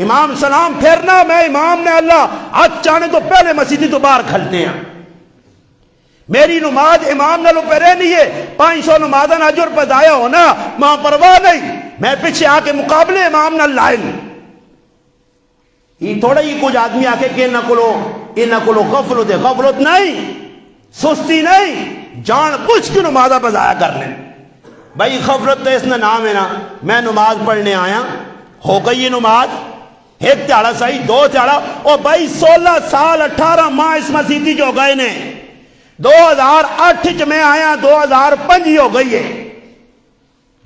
Speaker 1: امام سلام پھرنا میں امام نے اللہ آج چاہنے تو پہلے مسیحی تو باہر کھلتے ہیں میری نماز امام نے لو پہرے نہیں ہے 500 نمازن اجر پہ ضائع ہونا ماں پرواہ نہیں میں پیچھے آ کے مقابلے امام نہ لائن یہ تھوڑا ہی کچھ آدمی آ کے کہ نہ کلو غفلت نہیں سستی نہیں جان بوجھ کے نمازہ پہ ضائع کر لیں بھائی غفلت تو اس نے نام ہے نا میں نماز پڑھنے آیا ہو گئی یہ نماز ایک تیارہ صحیح 2 تیارہ اور بھائی 16 سال 18 ماہ اس مسیحی جو گئے نے 2008 میں آیا 2005 ہی ہو گئی ہے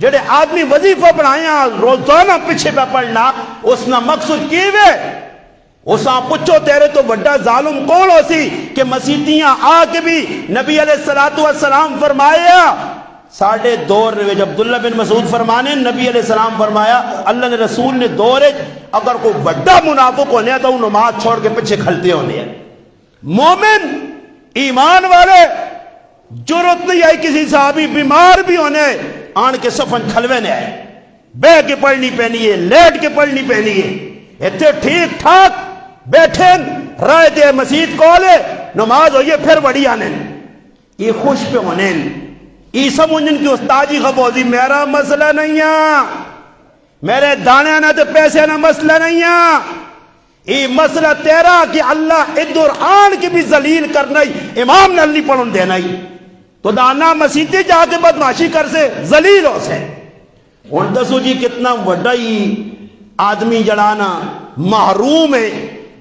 Speaker 1: جڑے آدمی وظیفہ پڑھایا روزانہ پیچھے پہ پڑھنا اس نے مقصود کی وے اس آپ پچھو تیرے تو بڑا ظالم کون ہو سی کہ مسیحیاں آ کے بھی نبی علیہ السلام فرمایا ساڑھے دور نے جب عبداللہ بن مسعود فرمانے نبی علیہ السلام فرمایا اللہ نے رسول نے دورے اگر کوئی بڑا منافق ہونے ہے تو وہ نماز چھوڑ کے پیچھے کھلتے ہونے ہیں مومن ایمان والے جرت نہیں آئی کسی صحابی بیمار بھی ہونے آن کے صفن کھلوے نے آئے بے کے پڑھنی پہنی ہے لیٹ کے پڑھنی پہنی ہے اتنے ٹھیک ٹھاک بیٹھے رائے دے مسجد کولے نماز ہوئیے پھر بڑی آنے یہ خوش پہ ہونے یہ سمجھن کی استاجی خبوزی میرا مسئلہ نہیں ہے میرے دانے نہ تو پیسے نہ مسئلہ نہیں ہے یہ مسئلہ تیرا کہ اللہ ادھر آن کی بھی ذلیل کرنا ہی امام نے اللہ پڑھن دینا ہی تو دانا مسیحی جا کے بدماشی کر سے ذلیل ہو سے ان دسو جی کتنا وڈا ہی آدمی جڑانا محروم ہے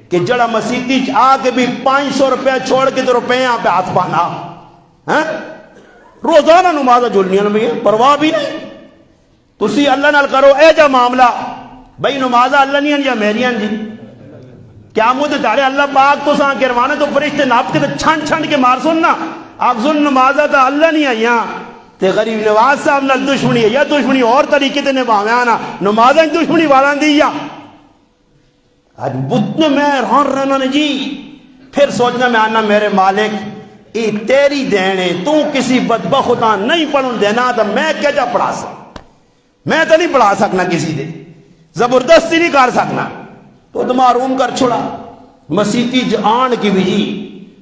Speaker 1: کہ جڑا مسیحی آ کے بھی 500 روپے چھوڑ کے تو روپے یہاں پہ ہاتھ پانا روزانہ نمازہ جلنیاں بھی ہیں پرواہ بھی نہیں تسی اللہ نال کرو اے جا معاملہ بھئی نمازہ اللہ نہیں یا میریاں جی کیا مجھے چاہے اللہ پاک تو ساں کروانا تو فرشتے ناپ کے تو چھنڈ کے مار سننا آپ سن نمازہ تا اللہ نہیں ہے یہاں تے غریب نواز صاحب نال دشمنی ہے یا دشمنی اور طریقے تے نبھاویں آنا نمازہ دشمنی والا دی یا آج بتنے میں رہن رہنا نے جی پھر سوچنا میں آنا میرے مالک ای تیری دینے تو کسی بدبختا نہیں پڑھن دینا تو میں کیا جا پڑھا سکتا میں تو نہیں پڑھا سکنا کسی دے زبردستی نہیں کر سکنا تو تو معروم کر چھوڑا مسیحی جان کی بھی جی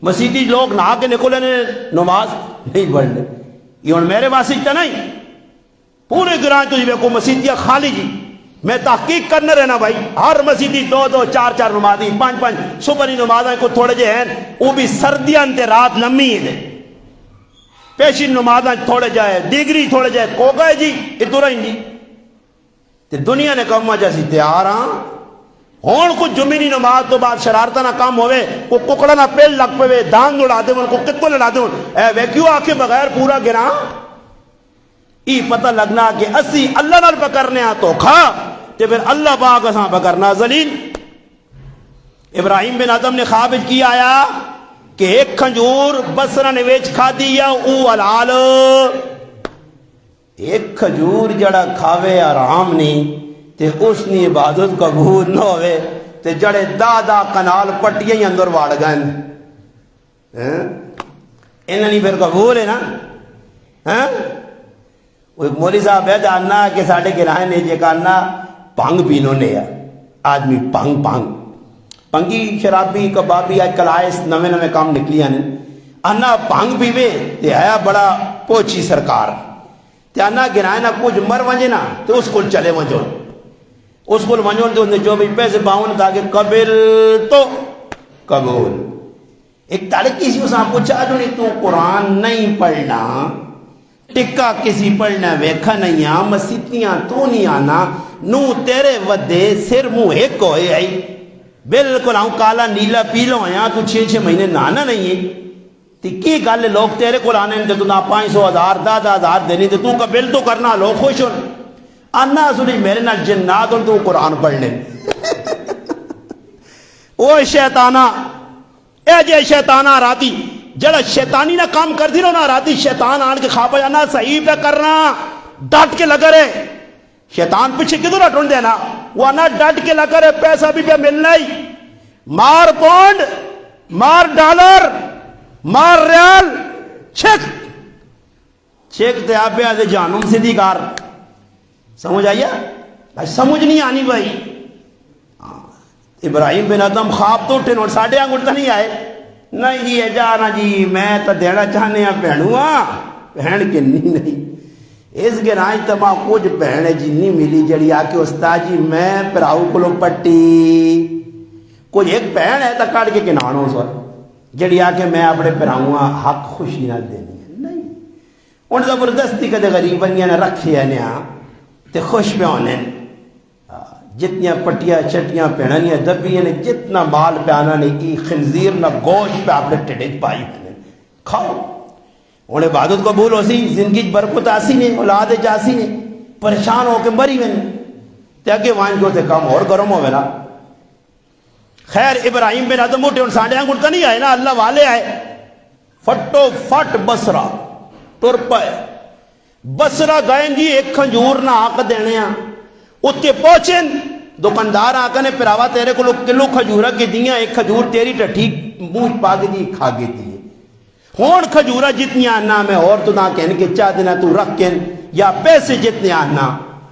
Speaker 1: مسیحی لوگ نہ کے نکلے نے نماز نہیں پڑھنے یہ ان میرے واسطہ نہیں پورے گران تو جی کو مسیحیاں خالی جی میں تحقیق کرنے رہنا بھائی ہر مسیحی 2-2 4-4 نمازی 5-5 صبح نہیں نمازیں کو تھوڑے جے ہیں وہ بھی سردیاں تے رات لمبی ہیں پیشی نمازیں تھوڑے جائے دیگری تھوڑے جائے کو گئے جی ادھر ہی جی تے دنیا نے کہا جیسی تیار ہاں ہون کو جمعی نماز تو بعد شرارتہ نہ کام ہوئے کو ککڑا نہ پیل لگ پہ دان دوڑا دے کو کتو لڑا دے اے وے کیوں آکے بغیر پورا گرا ای پتہ لگنا کہ اسی اللہ نال پکرنے آ تو کھا تے پھر اللہ پاک اساں پکرنا ذلیل ابراہیم بن ادم نے خواب کی آیا کہ ایک کھجور بسرا نے ویچ کھا دیا او حلال ایک کھجور جڑا کھاوے آرام نہیں تے اس نے عبادت قبول نہ ہوئے تے جڑے دادا کنال پٹیاں ہی اندر واڑ گئے انہاں نہیں پھر قبول ہے نا ہیں وہ ایک مولی صاحب ہے جاننا کہ ساڑھے گرائے نے جے کہنا پانگ پینوں نے آدمی پانگ پنگی شرابی کبابی آج کل آئے نوے نوے کام نکلی ہیں انا پانگ پیوے تے آیا بڑا پوچھی سرکار تے انا گرائے نا کچھ مر ونجے نا تے اس کو چلے ونجون اس کو ونجون تے اس نے جو بھی پیسے باؤن تاکہ قبل تو قبول ایک تڑکی سی اس نے پوچھا جو نہیں تو قرآن نہیں پڑھنا ٹکا کسی پڑھنا ویکھا نہیں آ مسیتیاں تو نہیں آنا نو تیرے ودے سر منہ ایک ہوئے آئی بالکل آؤں کالا نیلا پیلو آیا تو 6 مہینے نانا نہیں ہے تی کی گل لوگ تیرے کو آنے تے تو نہ 500,000 10,000 دینی تے تو کا بل تو کرنا لوگ خوش ہون انا سنی میرے نال جنات ہون تو قرآن پڑھ لیں او شیطانہ اے جے شیطانہ راتی جڑا شیطانی نہ کام کر دی نا راتی شیطان آن کے خواب جانا صحیح پہ کرنا ڈٹ کے لگا رہے شیطان پیچھے کدھر نہ ڈھونڈ دینا وہ نہ ڈٹ کے لگا رہے پیسہ بھی پہ ملنا ہی مار پونڈ مار ڈالر مار ریال چھک تے آپ آدھے جانم سیدھی کار سمجھ آئیے بھائی سمجھ نہیں آنی بھائی ابراہیم بن ادم خواب تو اٹھے نوٹ 8:30 تو نہیں آئے نہیں جی جانا جی میں تو دینا چاہنے ہیں بہنوں بہن کنی نہیں اس کے رائیں تمام کچھ بہن جنی ملی جڑی آ کے استاد جی میں پراؤ کلو پٹی کچھ ایک بہن ہے تو کٹ کے کنانوں سو جڑی آ کے میں اپنے پراؤں حق خوشی نہ دینی ہے نہیں ان زبردستی کدے غریبنیاں نے رکھے ہیں نیا تے خوش پہ ہونے جتنیاں پٹیاں چٹیاں پہنانیاں دبیاں نے جتنا مال پیانا نے ای خنزیر نہ گوشت پہ اپنے ٹھڈے پائی ہیں کھاؤ انہیں عبادت قبول ہو سی زندگی برکت آسی نے اولاد جاسی نے پریشان ہو کے مری میں تے اگے وائن کو تے کم اور گرم ہوئے نا خیر ابراہیم بن ادم اٹھے ان 8:30 نہیں آئے نا اللہ والے آئے فٹو فٹ بسرا ٹر پائے بسرا گئے جی ایک کھجور نہ آک دینے ہیں اتنے پہنچیں دکاندار آکا نے پراوا تیرے کو کلو کھجورہ کی دیاں ایک کھجور تیری ٹھٹھی منہ پا کے دی کھا گئی تھی ہون کھجورہ جتنی آنا میں اور تو نہ کہنے کے چاہ دینا تو رکھ کے یا پیسے جتنے آنا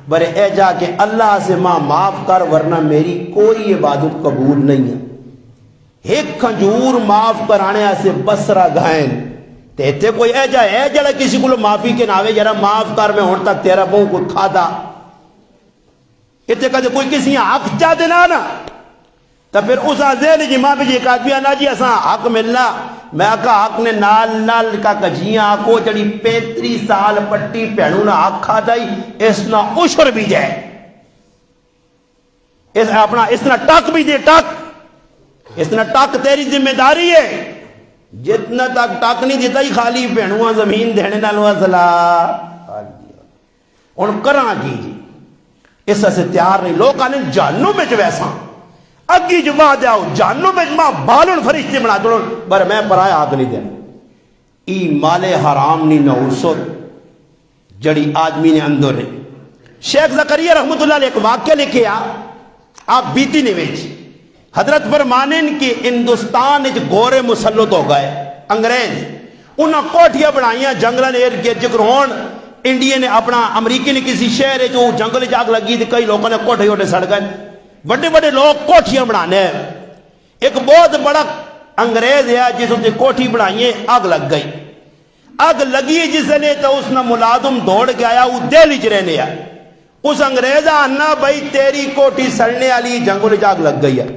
Speaker 1: برے اے جا کے اللہ سے ماں معاف کر ورنہ میری کوئی عبادت قبول نہیں ہے ایک کھجور معاف کرانے سے بسرا گھائن تیتے کوئی اے جڑا کسی کو معافی کے ناوے جرا معاف کر میں ہون تک تیرا بہوں کو کھا دا اتنے کہتے کوئی کسی حق چاہ دینا نا تو پھر اس آزین جی ماں پہ جی ایک آدمی آنا جی ایسا حق ملنا میں آکا حق نے نال کا کجیاں آکو جڑی 35 سال پٹی پہنوں نا حق کھا دائی اس نا عشر بھی جائے اس نا ٹاک بھی دے ٹاک اس نا ٹاک تیری ذمہ داری ہے جتنا تک ٹاک نہیں دیتا ہی خالی پہنوں زمین دینے نالوا صلاح ان کرنا کی جی اس سے تیار نہیں لوگ آنے جانوں میں جو ایسا اگی جمع دیاؤ جانوں میں جمع بالون فرشتے بنا دو بر میں پرائے آگ نہیں دینا ای مال حرام نہیں نورسو جڑی آدمی نے اندر ہے شیخ زکریہ رحمت اللہ علیہ ایک واقعہ لکھے آپ بیتی نویج حضرت فرمانن کہ ہندوستان گورے مسلط ہو گئے انگریز انہاں کوٹھیاں بنائیاں جنگلہ نے ارد گرد ہون انڈیا نے اپنا امریکی نے کسی شہر ہے جو جنگل جاگ لگی تھی کئی لوگوں نے کوٹھے ہوٹے سڑ گئے بڑے بڑے لوگ کوٹھیاں بنانے ہیں ایک بہت بڑا انگریز ہے جس نے کوٹھی بنائیے آگ لگ گئی آگ لگی جس نے تو اس نے ملازم دوڑ کے آیا وہ دہلی چ رہنے ہے اس انگریز آنا بھائی تیری کوٹھی سڑنے والی جنگل جاگ لگ گئی ہے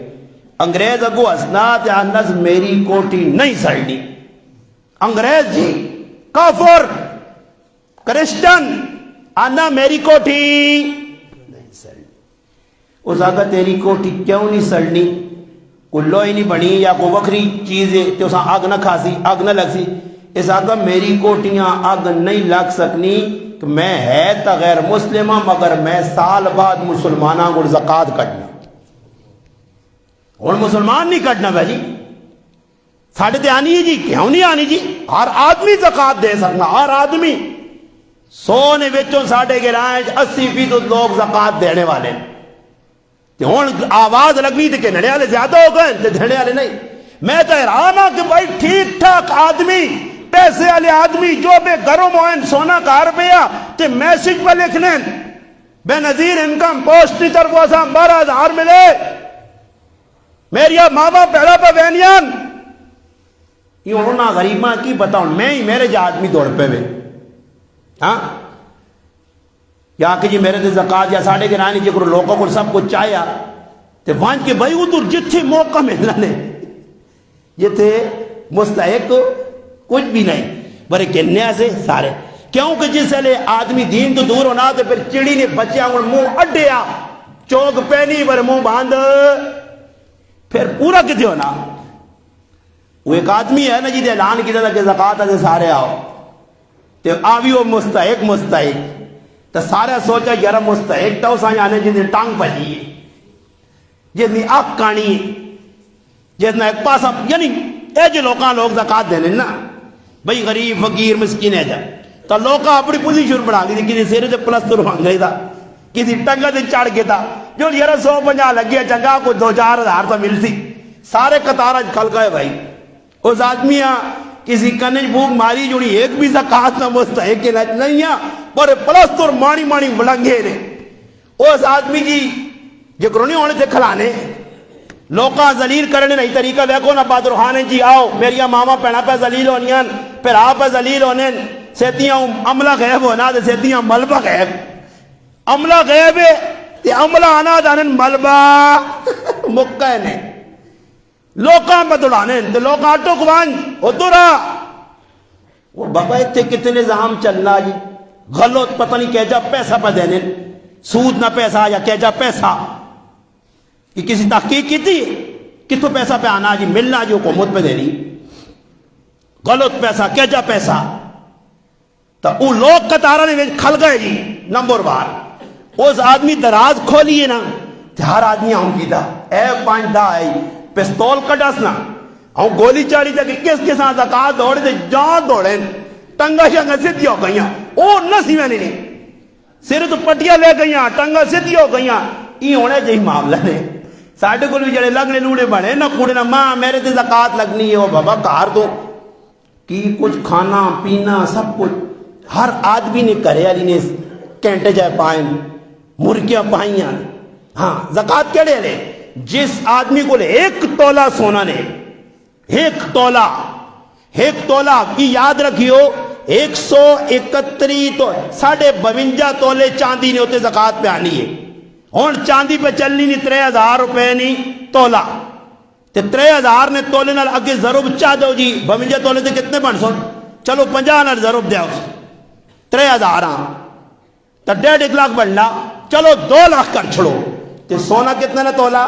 Speaker 1: انگریز اگو ہسنا تے میری کوٹھی نہیں سڑنی انگریز جی کافر کرسچن آنا میری کوٹھی نہیں سڑنی اس آگا تیری کوٹھی کیوں نہیں سڑنی کوئی لوئی نہیں بنی یا کوئی وکری چیز ہے تو اساں آگ نہ کھاسی آگ نہ لگ سی اس آگا میری کوٹیاں آگ نہیں لگ سکنی کہ میں ہے تا غیر مسلمہ مگر میں سال بعد مسلمانہ کو زکاة کٹنا اور مسلمان نہیں کٹنا بھائی ساڑھے تے آنی ہے جی کیوں نہیں آنی جی ہر آدمی زکاة دے سکنا ہر آدمی 100 نے وچوں 80% لوگ زکاة دینے والے ہون آواز لگنی تھی کہ نڑے والے زیادہ ہو گئے تے دینے والے نہیں میں تو حیران ہوں کہ بھائی ٹھیک ٹھاک آدمی پیسے والے آدمی جو بے گھروں موین سونا کار پیا تے میسج پہ لکھنے بے نظیر انکم پوسٹ کی طرف سے 12,000 ملے میری ماں باپ پہلا پہ بہنیان یہ انہوں نے غریباں کی بتاؤں میں ہی میرے جا آدمی دوڑ پہ میں ہاں یا کہ جی میرے تے زکات یا ساڑھے گرانی جی کرو لوگوں کو سب کچھ چاہیا تے وہاں کے بھائی ادھر جتھے موقع ملنا نے یہ تھے مستحق کچھ بھی نہیں برے کہنے سے سارے کیونکہ جس لئے آدمی دین تو دور ہونا تو پھر چڑی نے بچیاں اور منہ اڈیا چوک پہنی پر منہ باندھ پھر پورا کتے ہونا وہ ایک آدمی ہے نا جی دے اعلان کی طرح کہ زکاة سے سارے آؤ تو آوی وہ مستحق تو سارے سوچا یارا مستحق تو سائیں آنے جن نے ٹانگ پجی جس نے آگ کانی جس نے ایک پاسا یعنی اے جو لوگ زکاة دینے نا بھئی غریب فقیر مسکین ہے جا تو لوگاں اپنی پوزیشن بڑھا لی تھی کسی سیرے سے پلستر ہوں گئی تھا کسی ٹنگا سے چڑھ گیا تھا جو یارا 150 لگیا چنگا کو 2-4 ہزار تو مل سی سارے قطارہ کھل گئے بھائی اس آدمیاں کسی کنج بھوک ماری جوڑی ایک بھی زکاة نہ مستحق کے نہیں ہے پر پلستر مانی ملنگے نے اس آدمی کی جکروں نہیں ہونے تھے کھلانے لوکاں ذلیل کرنے نہیں طریقہ دیکھو نا بادر خانے جی آؤ میری ماما پہنا پہ ذلیل ہونیاں پھر آپ پہ ذلیل ہونے سیتیاں عملہ غیب ہونا دے سیتیاں ملبہ غیب عملہ غیب ہے تے عملہ آنا دانن ملبہ مکہ نے لوکاں پہ دوڑانے تے لوکاں ٹک وانج ادھرا وہ بابا اتنے کتنے نظام چلنا جی غلط پتہ نہیں کہہ جا پیسہ پہ دینے سود نہ پیسہ یا کہہ جا پیسہ کہ کسی تحقیق کی تھی کتوں پیسہ پہ آنا جی ملنا جی حکومت پہ دینی غلط پیسہ کہہ جا پیسہ تو وہ لوگ قطارہ نے کھل گئے جی نمبر بار اس آدمی دراز کھولیے نا ہر آدمی آؤں کی دا اے 5 دا آئی پستول کٹاس نا آؤں گولی چاڑی تھا کہ کس کے ساتھ زکاة دوڑے تھے جان دوڑیں ٹنگا شنگا سیدھی ہو گئیاں او نسی میں نہیں سر تو پٹیاں لے گئیاں ٹنگا سیدھی ہو گئیاں یہ ہونے جہی معاملہ نے ساڑھے کو بھی جڑے لگنے لوڑے بڑھے نا کوڑے نا ماں میرے تے زکاة لگنی ہے وہ بابا کار دو کی کچھ کھانا پینا سب کچھ ہر آدمی نے کرے علی نے کینٹے جائے پائیں مرکیاں پائیاں ہاں زکاة کیڑے لے جس آدمی کو لے 1 تولہ سونا نے 1 تولہ کی یاد رکھیو 131 تو 52 تولے چاندی نے ہوتے زکاة پہ آنی ہے اور چاندی پہ چلنی نہیں 3,000 روپے نہیں تولہ تے 3,000 نے تولے نال اگے ضرب چاہ دو جی 52 تولے تے کتنے بن سن چلو 50 نال ضرب دیا 3,000 تو 1.5 لاکھ بننا چلو 2 لاکھ کر چھڑو تے سونا کتنے نے تولا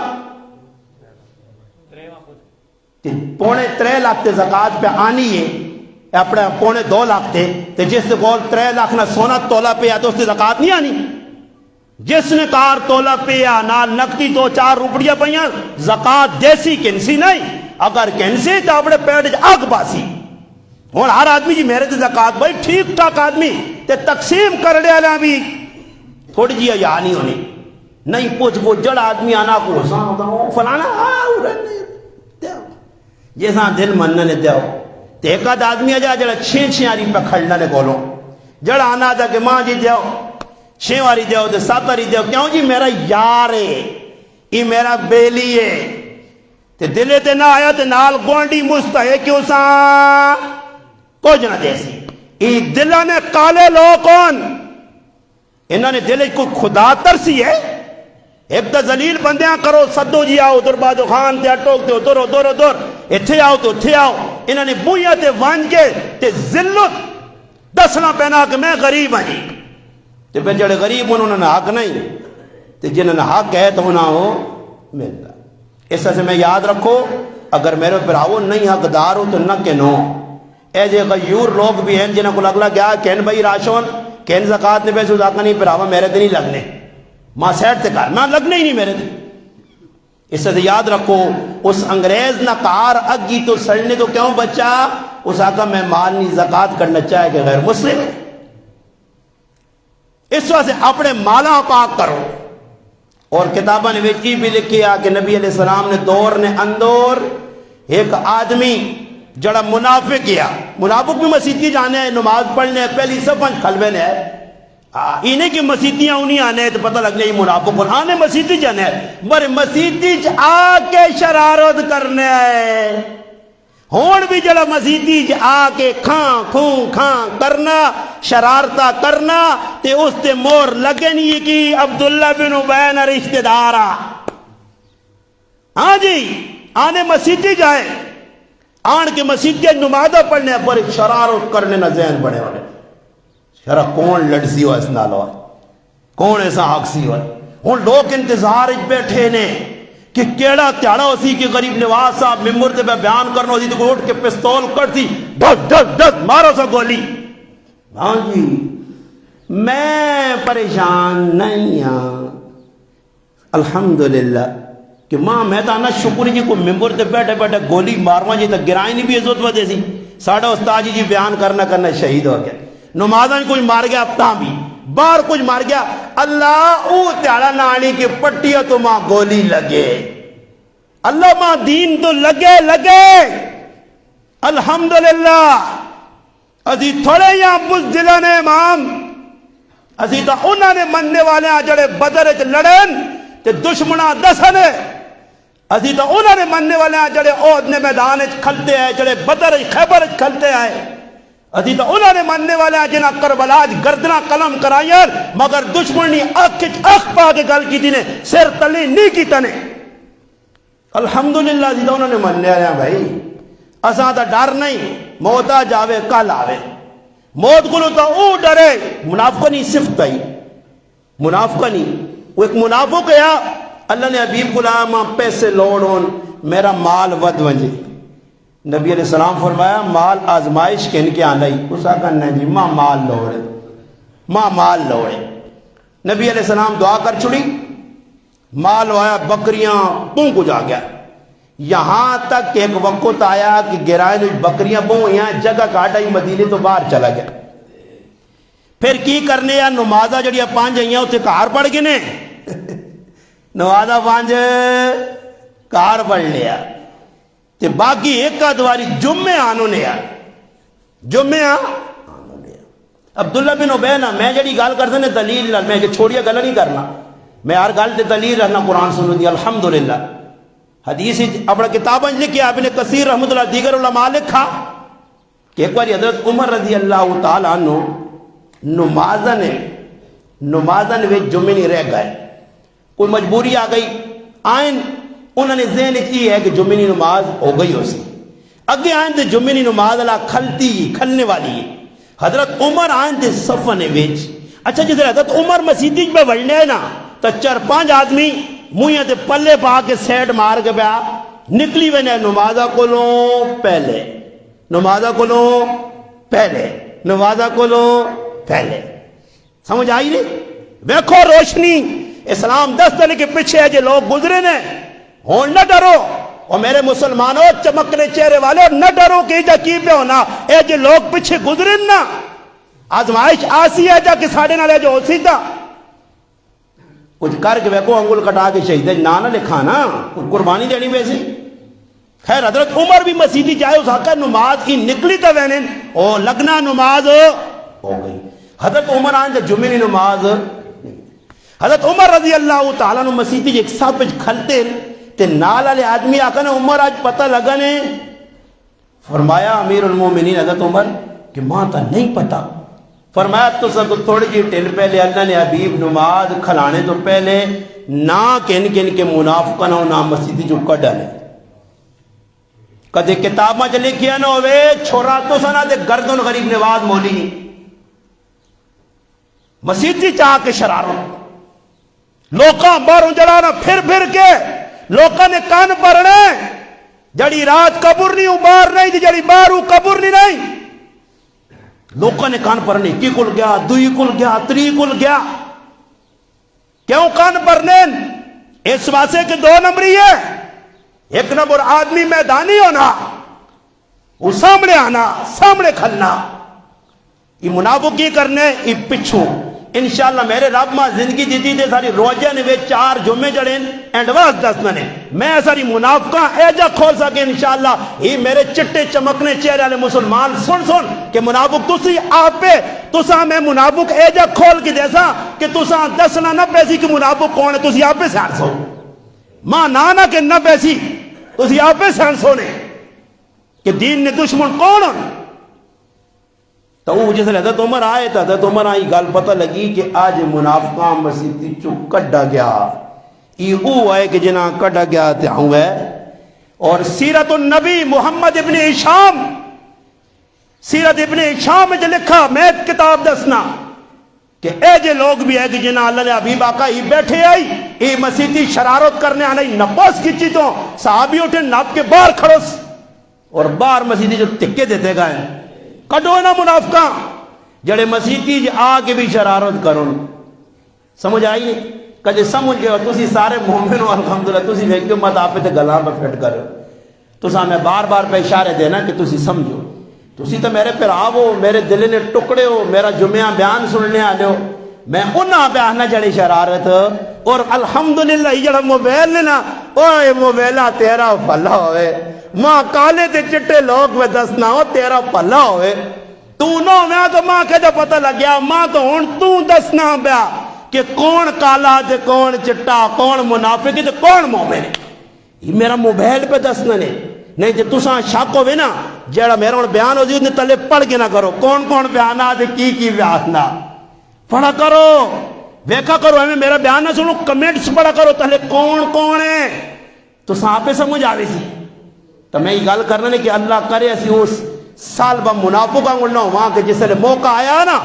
Speaker 1: 3.5 لاکھ تے زکاة پہ آنی ہے اپنے 2.5 لاکھ تے جس سے گول 3 لاکھ نہ سونا تولا پہ یا تو اس سے زکاة نہیں آنی جس نے کار تولا پہ یا نال نقدی 2-4 روپیہ پہیاں زکاة دیسی کنسی نہیں اگر کنسی تو اپنے پیٹ آگ باسی اور ہر آدمی جی میرے تے زکاة بھائی ٹھیک ٹھاک آدمی تے تقسیم کرنے والا بھی تھوڑی جی یا نہیں ہونی نہیں پوچھ وہ جڑ آدمی آنا کو فلانا جیسا دل مننے نے دیو تے ایک آدمی آجا جڑا 6 آری پہ کھڑنا نے کولو جڑ آنا تھا کہ ماں جی دیو 6 آری دیو تے 7 آری دیو کیوں جی میرا یار ہے یہ میرا بیلی ہے تے دلے تے نہ آیا تے نال گونڈی مستحق کیوں سا کچھ نہ دیسی یہ دلہ نے کالے لوگ کون انہوں نے دلے کو خدا ترسی ہے ایک دا ذلیل بندیاں کرو صدو جی آؤ در بادو خان تے اٹوک تے ادھر اتھے آؤ تو اتھے آؤ انہوں نے بوئیاں تے وانجے تے ذلت دسنا پہنا کہ میں غریب ہوں جی تے پھر جڑے غریب انہوں نے حق نہیں تے جنہوں نے حق ہے تو انہوں ہو ملتا اس سے میں یاد رکھو اگر میرے پراؤ نہیں حقدار ہو تو نہ کنو اے جے غیور لوگ بھی ہیں جنہوں کو لگلا گیا کہن بھائی راشون کہن زکاة نے پیسے اداکا نہیں پراؤا میرے دے نہیں لگنے ماں سیٹ تے کار ماں لگنے ہی نہیں میرے دے اس سے یاد رکھو اس انگریز نہ کار اگی تو سڑنے تو کیوں بچا اس آقا میں مال نہیں زکاة کرنا چاہے کہ غیر مسلم ہے اس وجہ سے اپنے مالا پاک کرو اور کتابہ نے ویچی بھی لکھیا کہ نبی علیہ السلام نے دور نے اندور ایک آدمی جڑا منافق یا منافق بھی مسجد کی جانے ہے، نماز پڑھنے پہلی صفحہ کھلوے نے ہے، انہیں کی مسیتیاں انہیں آنے تو پتہ لگ لے یہ منافق اور آنے مسیتی جانے ہے، بر مسیتی آ کے شرارت کرنے ہے، ہون بھی جڑا مسیتی آ کے کھاں کرنا شرارتہ کرنا تے اس تے مور لگے نہیں کی عبداللہ بن عبین رشتہ دارا، ہاں جی آنے مسیتی جائے آن کے مسیتی نمازہ پڑھنے پر شرارت کرنے نہ ذہن بڑھے ہونے شرع کون لڑسی ہو اس نالو کون ایسا حقسی ہو ہون لوگ انتظار بیٹھے نے کہ کیڑا تیارا اسی کی غریب نواز صاحب ممبر تے بیان کرنا اسی تے اٹھ کے پستول کرتی ڈس ڈس ڈس مارو سا گولی، ہاں جی میں پریشان نہیں ہاں الحمدللہ کہ ماں میں تو آنا شکر جی کو ممبر تے بیٹھے بیٹھے گولی مارواں جی تک گرائیں نہیں بھی عزت وجہ سی ساڑھا استاد جی بیان کرنا شہید ہو گیا، نمازاں کچھ مار گیا اب تاں بھی باہر کچھ مار گیا، اللہ او تیارا نانی کی پٹیا تو ماں گولی لگے، اللہ ماں دین تو لگے الحمدللہ اسی تھوڑے یہاں بزدلہ نے امام اسی تا انہوں نے مننے والے ہیں جڑے بدر اچ لڑن تے دشمنہ دسنے، اسی تا انہوں نے مننے والے ہیں جڑے عہد نے میدان اچ کھلتے ہیں جڑے بدر اچ خیبر اچ کھلتے ہیں، اسی تا انہوں نے مننے والے ہیں جنہاں کربلا اچ گردنا قلم کرائیں مگر دشمنی اکھ پا کے گل کی نے سر تلی نہیں کی تنے، الحمدللہ اسی تا انہوں نے مننے والے ہیں بھائی اساں تا ڈر نہیں موت آ جاوے کل آوے، موت کو تا او ڈرے منافقہ نہیں صفت ہی منافقہ نہیں، وہ ایک منافق ہے اللہ نے حبیب غلام پیسے لوڑون میرا مال ود ونجے، نبی علیہ السلام فرمایا مال آزمائش کن کے آنا ہی اس آقا نہیں جی ماں مال لوڑے، نبی علیہ السلام دعا کر چھڑی مال آیا بکریاں پونک جا گیا، یہاں تک کہ ایک وقت آیا کہ گرائن بکریاں بوں یہاں جگہ کاٹا ہی مدینے تو باہر چلا گیا، پھر کی کرنے یا نمازہ جڑیا پانچ ہیں اسے کار پڑھ گئے نے نمازہ پانچ کار پڑھ لیا تے باقی ایک دواری جمعہ آنو نے جمعہ آنو نے عبداللہ بن عبینہ میں جڑی گال کرتے ہیں دلیل میں کہ چھوڑیا گلہ نہیں کرنا میں ہر گال تے دلیل رہنا قرآن سنو دی الحمدللہ حدیث اپنا کتابیں لکھی ابن کثیر رحمت اللہ دیگر علماء لکھا کہ ایک باری حضرت عمر رضی اللہ تعالیٰ عنہ نمازن وے جمعہ نہیں رہ گئے کوئی مجبوری آ گئی آئین انہوں نے ذہن کی ہے کہ جمعہ نماز ہو گئی ہو سی اگے آئین تے جمعہ نماز اللہ کھلنے والی ہے حضرت عمر آئین تے صفن ویچ اچھا جس حضرت عمر مسیدی میں بڑھنے ہے نا تو 4-5 آدمی مویاں تے پلے پا کے سیٹ مار کے پیا نکلی وینے نمازہ کو لو پہلے سمجھ آئی نہیں ویکھو روشنی اسلام 10 دن کے پیچھے ہے جو لوگ گزرے نے ہون نہ ڈرو اور میرے مسلمانوں چمکنے چہرے والے نہ ڈرو کہ جا کی پہ ہونا اے جو لوگ پیچھے گزرے نا آزمائش آسی ہے جا کہ ساڑھے نہ لے جو ہوسی تھا کچھ کر کے ویکھو انگل کٹا کے شہید نہ لکھانا قربانی دینی ویسی خیر حضرت عمر بھی مسیدی جائے اس حقہ نماز کی نکلی تا وینن او لگنا نماز ہو گئی حضرت عمر آئیں جمعہ نماز حضرت عمر رضی اللہ تعالیٰ نے مسیدی ایک صاحب پہ کھلتے تے نال علی آدمی آقا نے عمر آج پتہ لگا نے فرمایا امیر المومنین حضرت عمر کہ ماں تا نہیں پتا فرمایا تو سب تھوڑی جی ٹل پہلے اللہ نے حبیب نماز کھلانے تو پہلے نہ کن کے منافقہ نہ مسیدی جو کر ڈالے کدے کتاب میں چلے کیا نہ ہوئے چھوڑا تو سنا دے گردن غریب نواز مولی مسیدی چاہ کے شرارت لوکاں باروں جلانا پھر کے لوکاں نے کان پرنے جڑی رات قبر نہیں بار نہیں دی جڑی بارو قبر نہیں لوکاں نے کان پرنے کی کل گیا دوئی کل گیا تری کل گیا کیوں کان پرنے اس واسے کے 2 نمبری ہے ایک نمبر آدمی میدانی ہونا وہ سامنے آنا سامنے کھلنا یہ منافق کی کرنے یہ پچھو انشاءاللہ میرے رب ماں زندگی دیتی تھے ساری روزے نے وے 4 جمعے جڑے اینڈواز دسنا نے میں ساری منافقاں ایجا کھول سکے انشاءاللہ ہی میرے چٹے چمکنے چہرے والے مسلمان سن کہ منافق تسی آپ پہ تساں میں منافق ایجا کھول کے دیسا کہ تساں دسنا نہ پیسی کہ منافق کون ہے تسی آپ پہ سینس ہو ماں نہ کہ نہ پیسی تسی آپ پہ سینس ہونے کہ دین نے دشمن کون ہو تو وہ جس لئے حضرت عمر آئے تھا حضرت عمر آئی گال پتہ لگی کہ آج منافقان مسیحی چو کڈا گیا یہ او ہے کہ جنہاں کڈا گیا تھے ہوں ہے اور سیرت النبی محمد ابن ہشام سیرت ابن ہشام میں جو لکھا میں کتاب دسنا کہ اے جے لوگ بھی ہے کہ جنہاں اللہ نے حبیب آقا ہی بیٹھے آئی یہ مسیحی شرارت کرنے آنے نپوس کی چیزوں صحابی اٹھے ناپ کے باہر کھڑوس اور باہر مسیحی جو تکے دیتے گئے کڈو نا منافقاں جڑے مسیحی آگے بھی شرارت کرن سمجھ آئیے کجے سمجھ گئے تسی سارے مومن ہو الحمدللہ تسی ویکھو مت آپ تے گلاں پہ فٹ کرو تساں میں بار بار پہ اشارے دینا کہ تسی سمجھو تسی تو میرے پھر آو میرے دل نے ٹکڑے ہو میرا جمعہ بیان سننے آنے ہو میں انہاں پہ آنا جڑی شرارت اور الحمدللہ یہ جڑا موبائل نے نا اوے موبائلہ تیرا بھلا ہوئے ماں کالے تے چٹے لوگ میں دسنا ہو تیرا بھلا ہوئے تو نو میں تو ماں کہتا پتہ لگ گیا ماں تو ہون تو دسنا پیا کہ کون کالا تے کون چٹا کون منافق تے کون مومن ہے یہ میرا موبائل پہ دسنا نہیں تے تساں شک ہوئے نا جڑا میرا بیان ہو دی اتنے تلے پڑھ کے نہ کرو کون کون بیانات کی بیانات پڑھا کرو ویکھا کرو ہمیں میرا بیان نہ سنو کمنٹس پڑھا کرو تلے کون ہے تو ساں پہ سمجھ آوے سی تو میں یہ گل کرنا نہیں کہ اللہ کرے اسی اس سال با منافقہ گلنا وہاں کہ جس نے موقع آیا نا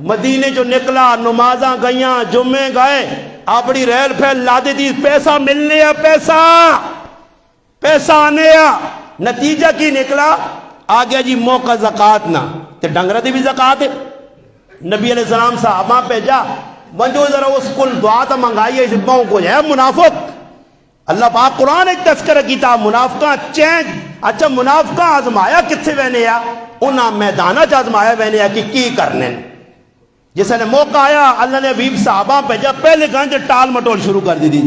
Speaker 1: مدینے جو نکلا نمازاں گئیاں جمعے گئے اپنی ریل پھیل لادے دی پیسہ ملنے پیسہ آنے نتیجہ کی نکلا آگیا جی موقع زکاة نہ تے ڈنگرہ دی بھی زکاة ہے نبی علیہ السلام صحابہ پہ جا منجو ذرا اس کل دعا تا منگائی ہے باؤں کو ہے منافق اللہ پاک قرآن ایک تذکرہ کیتا منافقہ چینج اچھا منافقہ آزمایا کتھے وینے یا انہاں میدانہ چا آزمایا وینے یا کہ کی کرنے جیسے نے موقع آیا اللہ نے حبیب صحابہ پہ جا پہلے گانجے ٹال مٹول شروع کر دی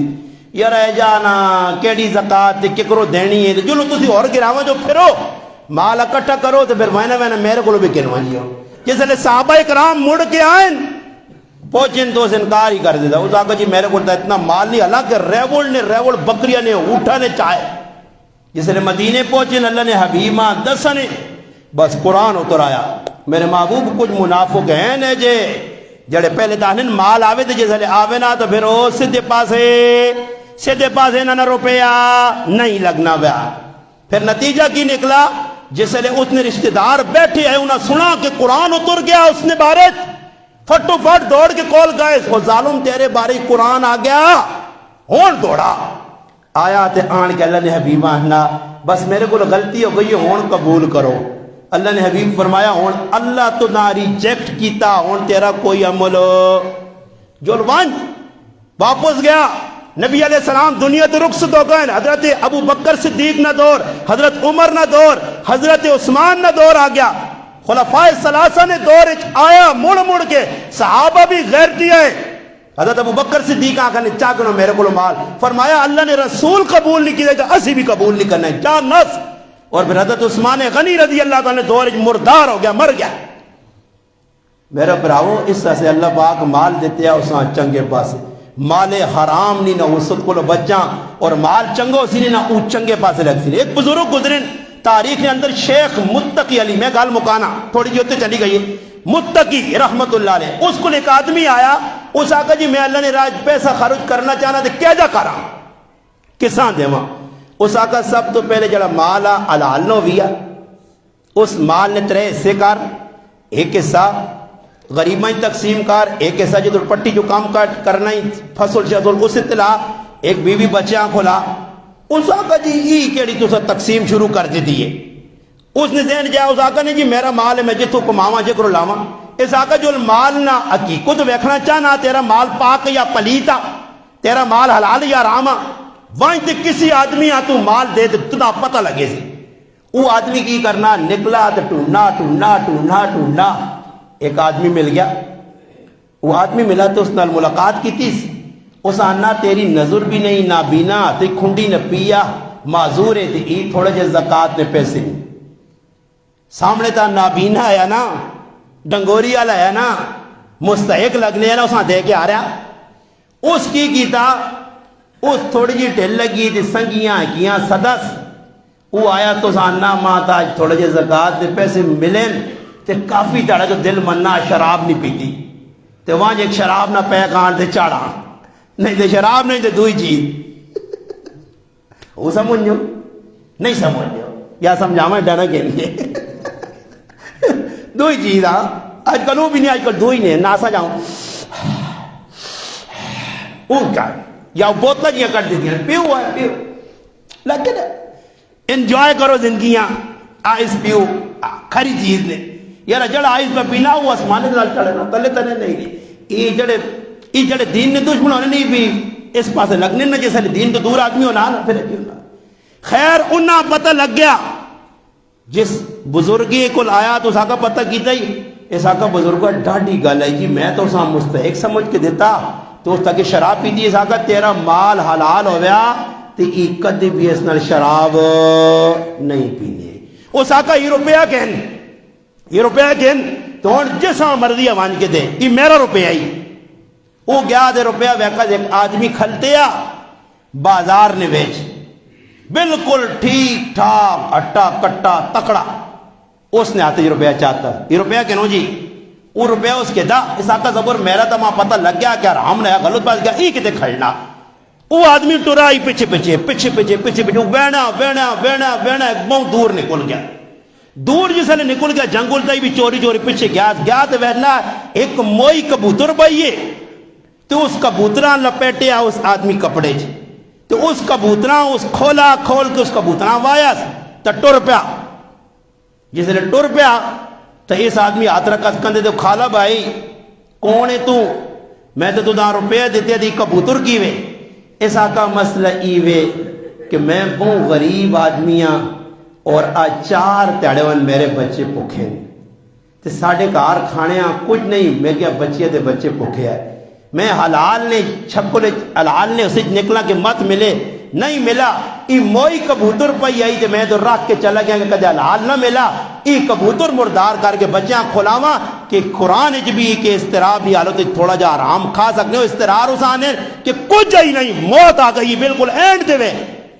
Speaker 1: یا رہ جانا کیڑی زکاة ککرو دینی ہے جو لو تسی اور گراما جو پھرو مال اکٹھا کرو تو پھر وینے میرے کو بھی کنوا جیو جیسے نے صحابہ اکرام مڑ کے آئیں پوچھیں تو اس انکار ہی کر دیتا اس آقا جی میرے کو اتنا مال نہیں حالانکہ ریوڑ بکریاں نے اٹھا نے چاہے جس نے مدینے پہنچیں اللہ نے حبیبہ دسنے بس قرآن اتر آیا میرے محبوب کچھ منافق ہیں نے جڑے پہلے دانن مال آوے تھے جیسے آوے نا تو پھر وہ سدھے پاسے نہ روپیہ نہیں لگنا بیا پھر نتیجہ کی نکلا جس نے اس نے رشتہ دار بیٹھے ہیں انہاں سنا کہ قرآن اتر گیا اس نے بارت پھٹو پھٹ دوڑ کے کول گئے وہ ظالم تیرے بارے قرآن آ گیا ہون دوڑا آیا تے آن کے اللہ نے حبیب آنا بس میرے کو غلطی ہو گئی ہون قبول کرو اللہ نے حبیب فرمایا ہون اللہ تو نہ ریجیکٹ کیتا ہون تیرا کوئی عمل جلوان واپس گیا نبی علیہ السلام دنیا تو رخصت ہو گئے حضرت ابو بکر صدیق نہ دور حضرت عمر نہ دور حضرت عثمان نہ دور آ گیا خلفائے ثلاثہ نے دور آیا مڑ کے صحابہ بھی غیرتی آئے حضرت ابو بکر صدیق آنکھا نے چاکنو میرے کو مال فرمایا اللہ نے رسول قبول نہیں کیا تو اسی بھی قبول نہیں کرنا ہے جان نفس اور پھر حضرت عثمان غنی رضی اللہ تعالیٰ نے دور مردار ہو گیا مر گیا میرے براؤ اس طرح سے اللہ پاک مال دیتے ہیں اساں چنگے پاسے مال حرام نہیں نہ وسط کو بچاں اور مال چنگو سی نہیں نہ او چنگے پاسے لگ سی ایک بزرگ گزرن تاریخ کے اندر شیخ متقی علی میں گال مکانا تھوڑی جی ہوتے چلی گئی متقی رحمت اللہ علیہ اس کو ایک آدمی آیا اس آقا جی میں اللہ نے راج پیسہ خرچ کرنا چاہنا تھے کیا جا کرا کسان دے وہاں اس آقا سب تو پہلے جڑا مالا حلال نو ویا اس مال نے 3 حصے کر ایک حصہ غریباں تقسیم کر ایک حصہ جو پٹی جو کام کرنا ہی فصل شدل اس اطلاع ایک بیوی بچیاں کھولا اس آقا جی یہ کیڑی تو تقسیم شروع کر دیتی ہے اس نے ذہن جایا اس آقا نے جی میرا مال ہے میں جتوں کماواں جکرو لاواں اس آقا جو مال نہ حقیقت ویکھنا چاہنا تیرا مال پاک یا پلیتا تیرا مال حلال یا حرام وہاں تے کسی آدمی آ تو مال دے دے تو پتہ لگے سی وہ آدمی کی کرنا نکلا تو ٹونڈنا ایک آدمی مل گیا وہ آدمی ملا تو اس نال ملاقات کی تیس اس آنا تیری نظر بھی نہیں نابینا تے کھنڈی نہ پیا معذور ہے تے ای تھوڑے جے زکات نے پیسے نہیں سامنے تا نابینا آیا نا ڈنگوری والا ہے نا مستحق لگنے ہے نا اس دے کے آ رہا اس کی کیتا اس تھوڑی جی ڈھل لگی تے سنگیاں کیاں سدس وہ آیا تو ساننا ماں تا تھوڑے جے زکات دے پیسے ملیں تے کافی تاڑا جو دل مننا شراب نہیں پیتی تے وہاں ایک شراب نہ پے کان تے چاڑا نہیں تے شراب نہیں تے دوئی چیز وہ سمجھو نہیں سمجھو یا سمجھا میں ڈرا کے لیے دوئی چیز آج کل وہ بھی نہیں آج کل دوئی نہیں ناسا جاؤں وہ کیا یا بوتلہ جیاں کر دیتی ہیں پیو ہے پیو لیکن انجوائے کرو زندگیاں آئس پیو کھری چیز نے یار جڑا آئس پہ پینا وہ اسمانے دلال چڑھے نا تلے تلے نہیں یہ جڑے دین نے دشمن ہونے نہیں بھی اس پاسے لگنے نہ جیسے دین تو دور آدمی ہونا نا پھر کیوں نہ خیر انہا پتہ لگ گیا جس بزرگی کل آیا تو ساکا پتہ کیتا ہی اس آکا بزرگا ڈاڑی گل ہے جی میں تو ساں مستحق سمجھ کے دیتا تو اس تاکہ شراب پیتی اس آکا تیرا مال حلال ہو گیا تو ایک کدی بھی اس نال شراب نہیں پینے اس آکا یہ روپیہ کہن تو ان جسا مرضی آوان کے دے یہ میرا روپیہ ہی وہ گیا دے روپیہ ویکا ایک آدمی کھلتیا بازار نے بیچ بالکل ٹھیک ٹھاک اٹا کٹا تکڑا اس نے آتے یہ روپیہ چاہتا یہ روپیہ کہنو جی وہ روپیہ اس کے دا اس آقا زبر میرا تا ماں پتہ لگ گیا کہ رام نے غلط بات کیا ای کتے کھڑنا وہ آدمی ٹرائی پیچھے وینا ایک بہت دور نکل گیا دور جسے نے نکل گیا جنگل تائی بھی چوری پیچھے گیا تو وینا ایک موئی کبوتر بھائیے تو اس کبوتران لپیٹیا اس آدمی کپڑے چھ تو اس کبوتران اس کھول کے اس کبوتران وایا تا ٹر پیا جسے نے ٹر پیا تو اس آدمی آترہ کا سکندے تو کھالا بھائی کون ہے تو میں تو دا روپیہ دیتے دی کبوتر کی وے اس آقا مسئلہ ایوے کہ میں بہت غریب آدمیاں اور آج 4 تیڑیون میرے بچے پکھے تو ساڑھے کار کھانے کچھ نہیں میں کیا بچے دے بچے پکھے آئے میں حلال نے چھپلے حلال نے اسے نکلا کہ مت ملے نہیں ملا ای موئی کبوتر پئی آئی تے میں تو رکھ کے چلا گیا کہ کدے حلال نہ ملا ای کبوتر مردار کر کے بچیاں کھلاواں کہ قرآن اچ بھی کہ استراب بھی حالت تھوڑا جا آرام کھا سکنے ہو استرار اسانے کہ کچھ ہی نہیں موت آ گئی بالکل اینڈ دے وے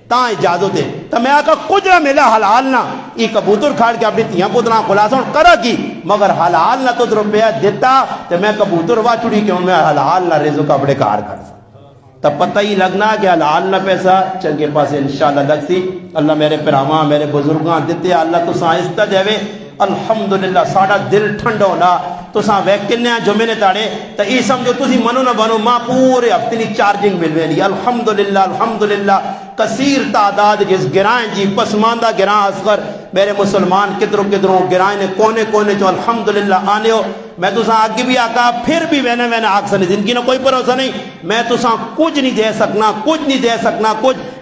Speaker 1: تاں اجازت ہے تو میں آقا کچھ نہ ملا حلال نہ ای کبوتر کھاڑ کے اپنی تیاں پتراں خلاصوں کرا کی مگر حلال نہ تو روپیہ دیتا تو میں کبوتر وا چڑی کہ میں حلال نہ رزق اپنے کار کر سکتا تب پتہ ہی لگنا کہ حلال نہ پیسہ چنگے پاس انشاءاللہ لگتی اللہ میرے پراواں میرے بزرگاں دیتے اللہ تو سائنستا دے الحمدللہ ساڑا دل ٹھنڈا ہونا تو ساں ویکلنے ہیں جو میں نے تاڑے تو ای سمجھو تسی منو نہ بنو ماں پورے ہفتنی چارجنگ ملوے لی الحمدللہ کثیر تعداد جس گرائیں جی پسماندہ گرائیں اصغر میرے مسلمان کدروں گرائیں نے کونے چو الحمدللہ آنے ہو میں تو ساں آگے بھی آقا پھر بھی وینے آگ سنے زندگی نہ کوئی بھروسہ نہیں میں تو ساں کچھ نہیں دے سکنا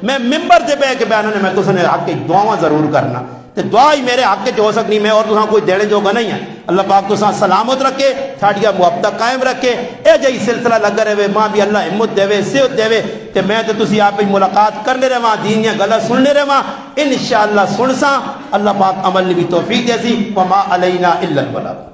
Speaker 1: میں ممبر سے بے کے بیانوں نے میں تو سنے آگ کے دعاواں ضرور کرنا تو دعا ہی میرے حق کے جو ہو سکنی میں اور تساں کوئی دینے جو گا نہیں ہے اللہ پاک تساں سلامت رکھے تھاڑیا محبتہ قائم رکھے اے جائی سلسلہ لگا رہے ماں بھی اللہ ہمت دے صحت دے کہ میں تو تسی آپ ملاقات کرنے رہے وہاں دینیاں غلط سننے رہے وہاں انشاءاللہ سنساں اللہ پاک عمل بھی توفیق دے سی وما علینا الا البلاغ